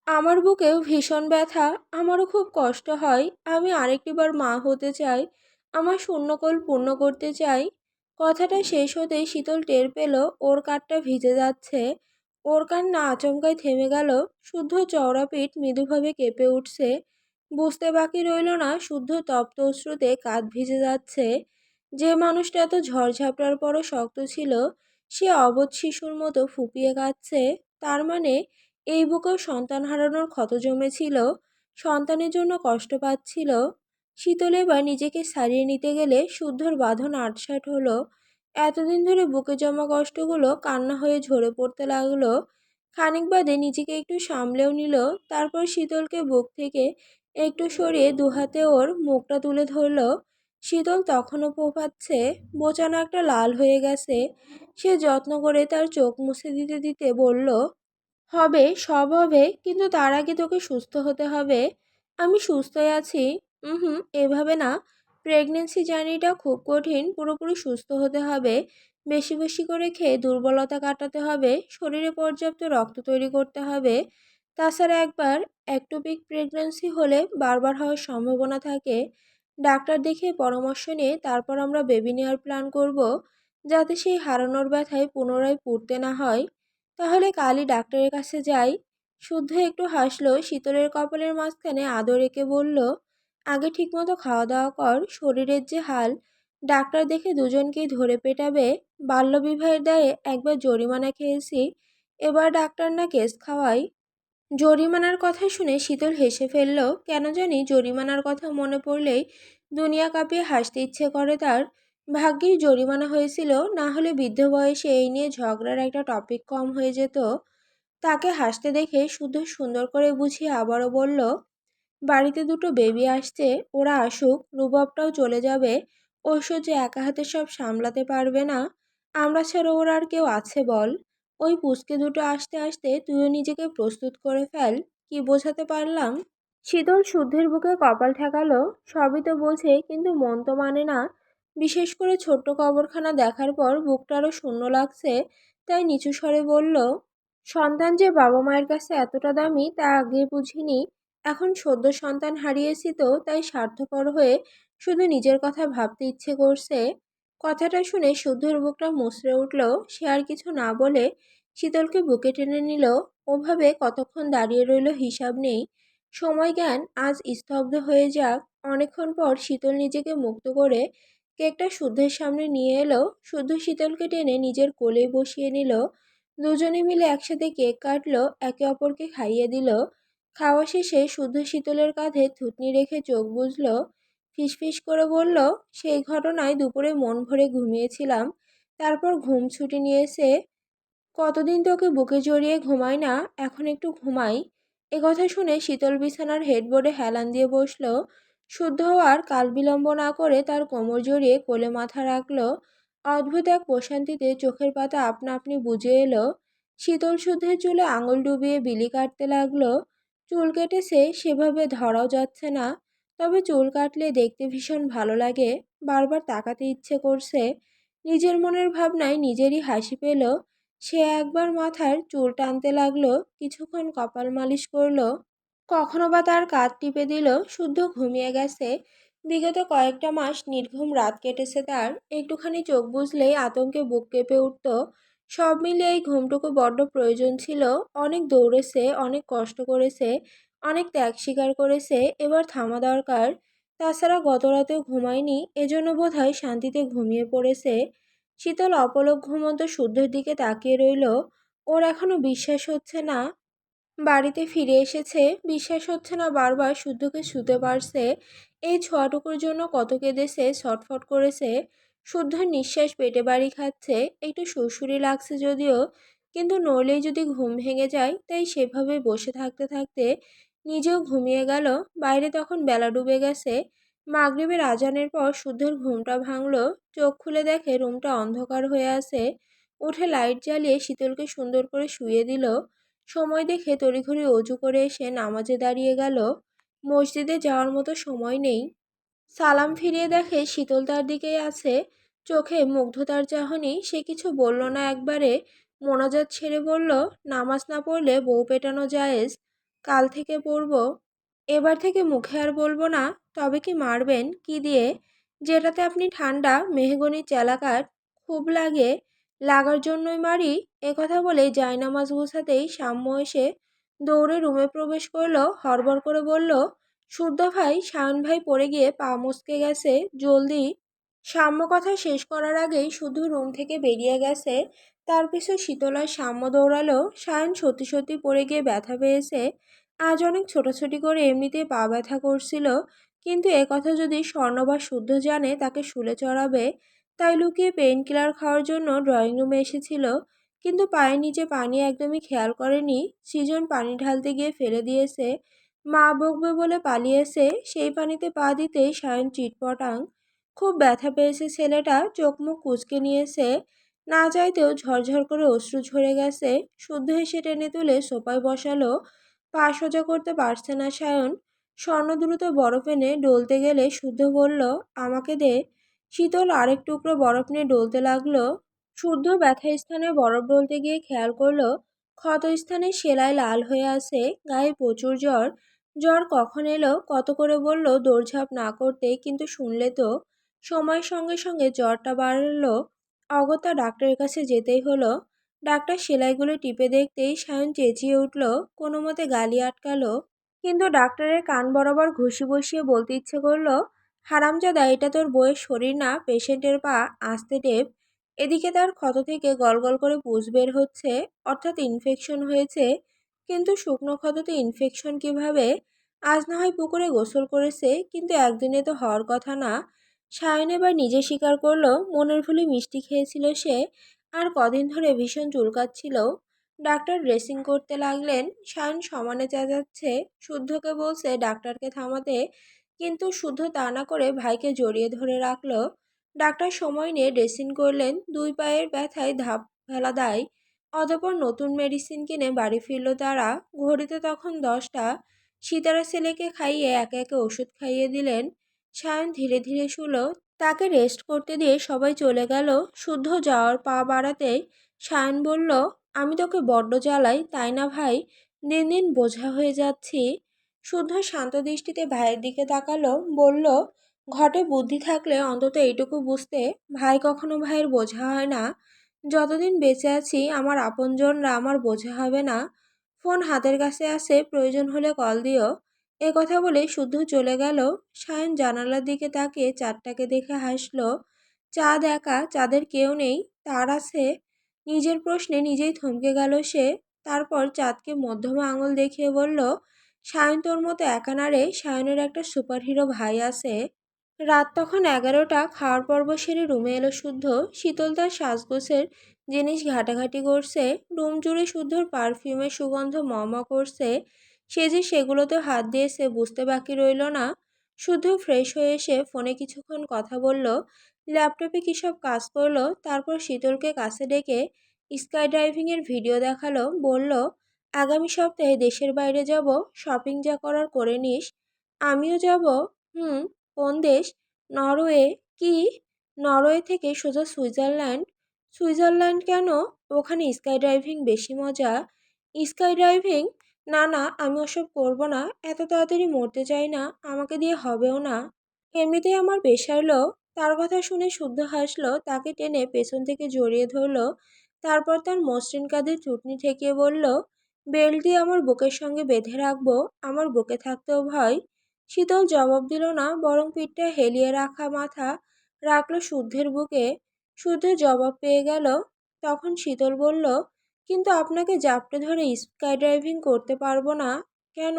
আমার বুকেও ভীষণ ব্যথা, আমারও খুব কষ্ট হয়, আমি আরেকটিবার মা হতে চাই, আমার শূন্যকোল পূর্ণ করতে চাই। কথাটা শেষ হতেই শীতল টের পেল ওর কাঠটা ভিজে যাচ্ছে। ওর কান্না আচমকাই থেমে গেল। শুদ্ধ চওড়া পিঠ মৃদুভাবে কেঁপে উঠছে। বুঝতে বাকি রইল না শুদ্ধ তপ্ত অশ্রুতে কাঁধ ভিজে যাচ্ছে। যে মানুষটা এত ঝড়ঝাপটার পরও শক্ত ছিল, সে অবোধ শিশুর মতো ফুপিয়ে কাঁদছে। তার মানে এই বুকেও সন্তান হারানোর ক্ষত জমেছিল, সন্তানের জন্য কষ্ট পাচ্ছিল। শীতল এবার নিজেকে সারিয়ে নিতে গেলে শুদ্ধর বাঁধন আটসাঁট হলো। এতদিন ধরে বুকে জমা কষ্টগুলো কান্না হয়ে ঝরে পড়তে লাগলো। খানিক বাদে নিজেকে একটু সামলেও নিল। তারপর শীতলকে বুক থেকে একটু সরিয়ে দুহাতে ওর মুখটা তুলে ধরল। শীতল তখনও পোফাচ্ছে, বোচা নাকটা লাল হয়ে গেছে। সে যত্ন করে তার চোখ মুছে দিতে দিতে বলল, হবে, সব হবে, কিন্তু তার আগে তোকে সুস্থ হতে হবে। আমি সুস্থই আছি। হুম, এভাবে না। প্রেগনেন্সি জার্নিটা খুব কঠিন, পুরোপুরি সুস্থ হতে হবে। বেশি বেশি করে খেয়ে দুর্বলতা কাটাতে হবে, শরীরে পর্যাপ্ত রক্ত তৈরি করতে হবে। তাছাড়া একবার একটোপিক প্রেগন্যান্সি হলে বারবার হওয়ার সম্ভাবনা থাকে। ডাক্তার দেখিয়ে পরামর্শ নিয়ে তারপর আমরা বেবি নেওয়ার প্ল্যান করব, যাতে সেই হারানোর ব্যথায় পুনরায় পড়তে না হয়। তাহলে কালই ডাক্তারের কাছে যাই। শুদ্ধ একটু হাসলো, শীতলের কপালের মাঝখানে আদর রেখে বলল, আগে ঠিকমতো খাওয়া দাওয়া কর, শরীরের যে হাল। ডাক্তার দেখে দুজনকেই ধরে পেটাবে। বাল্যবিবাহের দায়ে একবার জরিমানা খেয়েছি, এবার ডাক্তার না কেস খাওয়াই। জরিমানার কথা শুনে শীতল হেসে ফেলল। কেন জানি জরিমানার কথা মনে পড়লেই দুনিয়া কাঁপিয়ে হাসতে ইচ্ছে করে তার। ভাগ্যিস জরিমানা হয়েছিল, না হলে বৃদ্ধ বয়সে এই নিয়ে ঝগড়ার একটা টপিক কম হয়ে যেত। তাকে হাসতে দেখে শুধু সুন্দর করে বুঝিয়ে আবারও বলল, বাড়িতে দুটো বেবি আসছে, ওরা আসুক, রুবাবটাও চলে যাবে। ঐশ্বর্য একা হাতে সব সামলাতে পারবে না, আমরা ছাড়া ওর আর কেউ আছে বল? ওই পুচকে দুটো আসতে আসতে তুইও নিজেকে প্রস্তুত করে ফেল। কি বোঝাতে পারলাম? শীতল শুদ্ধের বুকে কপাল ঠেকালো। সবই তো বোঝে, কিন্তু মন তো মানে না। বিশেষ করে ছোট্ট কবরখানা দেখার পর বুকটা আরো শূন্য লাগছে। তাই নিচু স্বরে বলল, সন্তান যে বাবা মায়ের কাছে এতটা দামি তা আগে বুঝিনি। এখন সদ্য সন্তান হারিয়েছি তো তাই স্বার্থপর হয়ে শুধু নিজের কথা ভাবতে ইচ্ছে করছে। কথাটা শুনে শুদ্ধর বুকটা মুচড়ে উঠল। সে আর কিছু না বলে শীতলকে বুকে টেনে নিল। ওভাবে কতক্ষণ দাঁড়িয়ে রইল হিসাব নেই। সময় জ্ঞান আজ স্তব্ধ হয়ে যাক। অনেকক্ষণ পর শীতল নিজেকে মুক্ত করে কেকটা শুদ্ধের সামনে নিয়ে এলো। শুদ্ধ শীতলকে টেনে নিজের কোলে বসিয়ে নিল। দুজনে মিলে একসাথে কেক কাটলো, একে অপরকে খাইয়ে দিল। খাওয়া শেষে শুদ্ধ শীতলের কাঁধে থুতনি রেখে চোখ বুজল। ফিসফিস করে বলল, সেই ঘটনায় দুপুরে মন ভরে ঘুমিয়েছিলাম, তারপর ঘুম ছুটি নিয়েছে। কতদিন তোকে বুকে জড়িয়ে ঘুমাই না, এখন একটু ঘুমাই। কথা শুনে শীতল বিছানার হেডবোর্ডে হেলান দিয়ে বসল। শুদ্ধ হওয়ার কাল বিলম্ব না করে তার কোমর জড়িয়ে কোলে মাথা রাখলো। অদ্ভুত এক প্রশান্তিতে চোখের পাতা আপনা আপনি বুজে এলো। শীতল শুদ্ধের চুলে আঙুল ডুবিয়ে বিলি কাটতে লাগলো। চুল কেটেছে, সেভাবে ধরাও যাচ্ছে না, তবে চুল কাটলে দেখতে ভীষণ ভালো লাগে। বারবার তাকাতে ইচ্ছে করছে। নিজের মনের ভাবনায় নিজেরই হাসি পেল। সে একবার মাথার চুল টানতে লাগলো, কিছুক্ষণ কপাল মালিশ করলো, কখনো বা তার কাঁধ টিপে দিল। শুদ্ধ ঘুমিয়ে গেছে। বিগত কয়েকটা মাস নির্ঘুম রাত কেটেছে তার। একটুখানি চোখ বুজলেই আতঙ্কে বুক কেঁপে উঠত। সব মিলিয়ে এই ঘুমটুকু বড্ড প্রয়োজন ছিল। অনেক দৌড়েছে, অনেক কষ্ট করেছে, অনেক ত্যাগ স্বীকার করেছে, এবার থামা দরকার। তাছাড়া গত রাতেও ঘুমায়নি, এজন্য বোধহয় শান্তিতে ঘুমিয়ে পড়েছে। শীতল অপলক ঘুমন্ত শুদ্ধের দিকে তাকিয়ে রইল। ওর এখনো বিশ্বাস হচ্ছে না বাড়িতে ফিরে এসেছে। বিশ্বাস হচ্ছে না বারবার শুদ্ধকে শুতে পারছে। এই ছোঁয়াটুকুর জন্য কত কেঁদেছে, ছটফট করেছে। শুদ্ধর নিঃশ্বাস পেটে বাড়ি খাচ্ছে। একটু সুড়সুড়ি লাগছে যদিও, কিন্তু নড়লেই যদি ঘুম ভেঙে যায়, তাই সেভাবে বসে থাকতে থাকতে নিজেও ঘুমিয়ে গেল। বাইরে তখন বেলা ডুবে গেছে। মাগরিবের আজানের পর শুদ্ধর ঘুমটা ভাঙল। চোখ খুলে দেখে রুমটা অন্ধকার হয়ে আছে। উঠে লাইট জ্বালিয়ে শীতলকে সুন্দর করে শুইয়ে দিল। সময় দেখে তড়িঘড়ি অজু করে এসে নামাজে দাঁড়িয়ে গেল। মসজিদে যাওয়ার মতো সময় নেই। সালাম ফিরিয়ে দেখে শীতল তার দিকেই আছে। চোখে মুগ্ধতার চাহনি। সে কিছু বলল না একবারে। মোনাজাত ছেড়ে বলল, নামাজ না পড়লে বউ পেটানো জায়েজ, কাল থেকে পড়ব। এবার থেকে মুখে আর বলবো না। তবে কি মারবেন? কি দিয়ে? যেটাতে আপনি ঠান্ডা মেহগনি চেলাকাঠ খুব লাগে, লাগার জন্যই মারি। কথা বলে জায়নামাজ গুছাতেই সাম্য এসে দৌড়ে রুমে প্রবেশ করলো। হড়বড় করে বলল, শুদ্ধ ভাই, শায়ন ভাই পড়ে গিয়ে পা মচকে গেছে, জলদি। সাম্য কথা শেষ করার আগেই শুধু রুম থেকে বেরিয়ে গেছে। তার পিছু শীতল আর সাম্য দৌড়ালো। সায়ন সত্যি সত্যি পড়ে গিয়ে ব্যথা পেয়েছে। আজ অনেক ছোটাছুটি করে এমনিতেই পা ব্যথা করছিল, কিন্তু কথা যদি স্বর্ণ বা শুদ্ধ জানে তাকে শুলে চড়াবে, তাই লুকিয়ে পেইন কিলার খাওয়ার জন্য ড্রয়িং রুমে এসেছিল। কিন্তু পায়ের নিচে পানি একদমই খেয়াল করেনি। সৃজন পানি ঢালতে গিয়ে ফেলে দিয়েছে। মা বকবে বলে পালিয়েছে। সেই পানিতে পা দিতেই সায়ন চিটপটাং। খুব ব্যথা পেয়েছে ছেলেটা, চোখ মুখ কুঁচকে নিয়েছে। না চাইতেও ঝরঝর করে অশ্রু ঝরে গেছে। শুদ্ধ হেসে টেনে তুলে সোফায় বসালো। পা সোজা করতে পারছে না সায়ন। স্বর্ণ দ্রুত বরফ এনে ডলতে গেলে শুদ্ধ বলল, আমাকে দে। শীতল আরেক টুকরো বরফ নিয়ে ডলতে লাগলো। শুদ্ধ ব্যথা স্থানে বরফ ডলতে গিয়ে খেয়াল করলো ক্ষত স্থানে সেলাই লাল হয়ে আছে, গায়ে প্রচুর জ্বর। জ্বর কখন এলো কত করে বলল দৌড়ঝাঁপ না করতে, কিন্তু শুনলে তো। সময়ের সঙ্গে সঙ্গে জ্বরটা বাড়লো, অগত্যা ডাক্তারের কাছে যেতেই হলো। ডাক্তার সেলাইগুলো টিপে দেখতেই সায়ন চেঁচিয়ে উঠল, কোনো মতে গালি আটকালো। কিন্তু ডাক্তারের কান বরাবর ঘুষি বসিয়ে বলতে ইচ্ছে করলো, হারামজাদা, এটা তোর বইয়ের শরীর না, পেশেন্টের পা। আস্তে টেপ। এদিকে তার ক্ষত থেকে গলগল করে পুষ বের হচ্ছে, অর্থাৎ ইনফেকশন হয়েছে। কিন্তু শুকনো ক্ষততে ইনফেকশন কিভাবে? আজ না হয় পুকুরে গোসল করেছে, কিন্তু একদিনে তো হওয়ার কথা না। সায়ন এবার নিজে স্বীকার করলো মনের ভুলে মিষ্টি খেয়েছিল সে। আর কদিন ধরে ভীষণ চুলকাচ্ছিল। ডাক্তার ড্রেসিং করতে লাগলেন। সায়ন সমানে চেঁচাচ্ছে, শুদ্ধকে বলছে ডাক্তারকে থামাতে, কিন্তু শুদ্ধ তা না করে ভাইকে জড়িয়ে ধরে রাখলো। ডাক্তার সময় নিয়ে ড্রেসিং করলেন, দুই পায়ের ব্যথায় ধাপ ফেলা দায়। অতঃপর নতুন মেডিসিন কিনে বাড়ি ফিরল তারা। ঘড়িতে তখন 10টা। সিতারা ছেলেকে খাইয়ে একে একে ওষুধ খাইয়ে দিলেন। সায়ন ধীরে ধীরে শুলো। তাকে রেস্ট করতে দিয়ে সবাই চলে গেল। শুদ্ধ যাওয়ার পা বাড়াতেই সায়ন বলল, আমি তোকে বড্ড জ্বালাই তাই না ভাই? দিন দিন বোঝা হয়ে যাচ্ছি। শুদ্ধ শান্ত দৃষ্টিতে ভাইয়ের দিকে তাকালো, বলল, ঘটে বুদ্ধি থাকলে অন্তত এইটুকু বুঝতে, ভাই কখনো ভাইয়ের বোঝা হয় না। যতদিন বেঁচে আছি আমার আপনজনরা আমার বোঝা হবে না। ফোন হাতের কাছে আছে, প্রয়োজন হলে কল দিও। এ কথা বলে শুদ্ধ চলে গেল। সায়ন জানালার দিকে তাকিয়ে চাঁদটাকে দেখে হাসলো। চাঁদ একা, চাঁদের কেউ নেই, তার আছে। নিজের প্রশ্নে নিজেই থমকে গেল সে। তারপর চাঁদকে মধ্যমা আঙুল দেখিয়ে বলল, সায়ন তোর মতো একা না রে, সায়নের একটা সুপারহিরো ভাই আছে। রাত তখন 11টা। খাওয়ার পর্ব সেরে রুমে এলো শুদ্ধ। শীতল তার সাজগোছের জিনিস ঘাটাঘাটি করছে। রুম জুড়ে শুদ্ধর পারফিউমের সুগন্ধ ম করছে। সে যে সেগুলোতে হাত দিয়েছে বুঝতে বাকি রইল না। শুদ্ধ ফ্রেশ হয়ে এসে ফোনে কিছুক্ষণ কথা বলল, ল্যাপটপে কী সব কাজ করলো। তারপর শীতলকে কাছে ডেকে স্কাই ড্রাইভিংয়ের ভিডিও দেখালো, বলল, আগামী সপ্তাহে দেশের বাইরে যাব, শপিং যা করার করে নিস। আমিও যাব। হুম। কোন দেশ? নরওয়ে। কি? নরওয়ে থেকে সোজা সুইজারল্যান্ড? সুইজারল্যান্ড কেন? ওখানে স্কাই ড্রাইভিং বেশি মজা। Sky driving? না না, আমি ওসব করবো না। এত তাড়াতাড়ি মরতে চাই না, আমাকে দিয়ে হবেও না। এমনিতেই আমার পেশারলো। তার কথা শুনে শুদ্ধ হাসলো, তাকে টেনে পেছন থেকে জড়িয়ে ধরলো। তারপর তার মসৃণ কাঁধে চুটনি ঠেকিয়ে বলল, বেল্ট দিয়ে আমার বুকের সঙ্গে বেঁধে রাখবো, আমার বুকে থাকতেও ভয়। শীতল জবাব দিল না, বরং পিঠটা হেলিয়ে রাখা মাথা রাখলো শুদ্ধের বুকে। শুদ্ধের জবাব পেয়ে গেল। তখন শীতল বলল, কিন্তু আপনাকে জাপটে ধরে স্কাই ড্রাইভিং করতে পারবো না। কেন?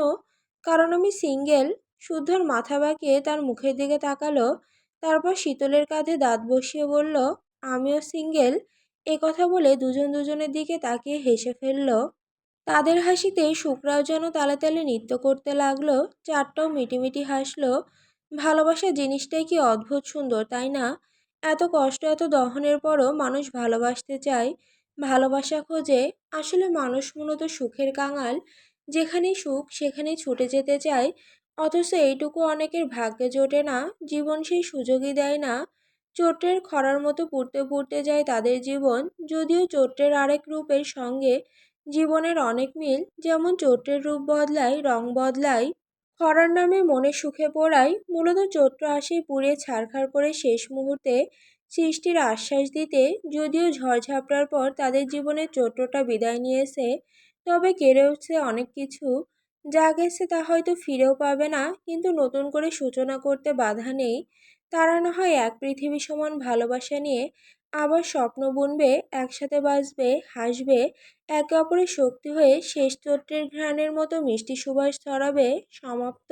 কারণ আমি সিঙ্গেল। শুদ্ধর মাথা বাঁকিয়ে তার মুখের দিকে তাকালো। তারপর শীতলের কাঁধে দাঁত বসিয়ে বলল, আমিও সিঙ্গেল। এ কথা বলে দুজন দুজনের দিকে তাকিয়ে হেসে ফেলল। তাদের হাসিতে শুকরাও যেন তালে তালে নৃত্য করতে লাগলো। চারটাও মিটিমিটি হাসলো। ভালোবাসা জিনিসটাই কি অদ্ভুত সুন্দর, তাই না? এত কষ্ট এত দহনের পরও মানুষ ভালোবাসতে চায়, ভালোবাসা খোঁজে। আসলে মানুষ মূলত সুখের কাঙাল। যেখানেই সুখ সেখানেই ছুটে যেতে চায়। অথচ এইটুকু অনেকের ভাগ্যে জোটে না, জীবন সেই সুযোগই দেয় না। চোট্টের খরার মতো পুড়তে পুড়তে যায় তাদের জীবন। যদিও চোট্টের আরেক রূপের সঙ্গে জীবনের অনেক মিল, যেমন চৈত্রের রূপ বদলায়, রং বদলায়। খরার নামে মনে সুখে পোড়ায়। মূলত চৈত্র আসে পুড়িয়ে ছারখার করে শেষ মুহূর্তে সৃষ্টির আশ্বাস দিতে। যদিও ঝড়ঝাপটার পর তাদের জীবনে চৈত্রটা বিদায় নিয়েছে, তবে কেড়ে উঠছে অনেক কিছু। যা গেছে তা হয়তো ফিরেও পাবে না, কিন্তু নতুন করে সূচনা করতে বাধা নেই। তারা না হয় এক পৃথিবী সমান ভালোবাসা নিয়ে আবার স্বপ্ন বুনবে, একসাথে বাঁচবে, হাসবে, একে অপরের শক্তি হয়ে শেষ চৈত্রের ঘ্রাণের মতো মিষ্টি সুবাস ছড়াবে। সমাপ্ত।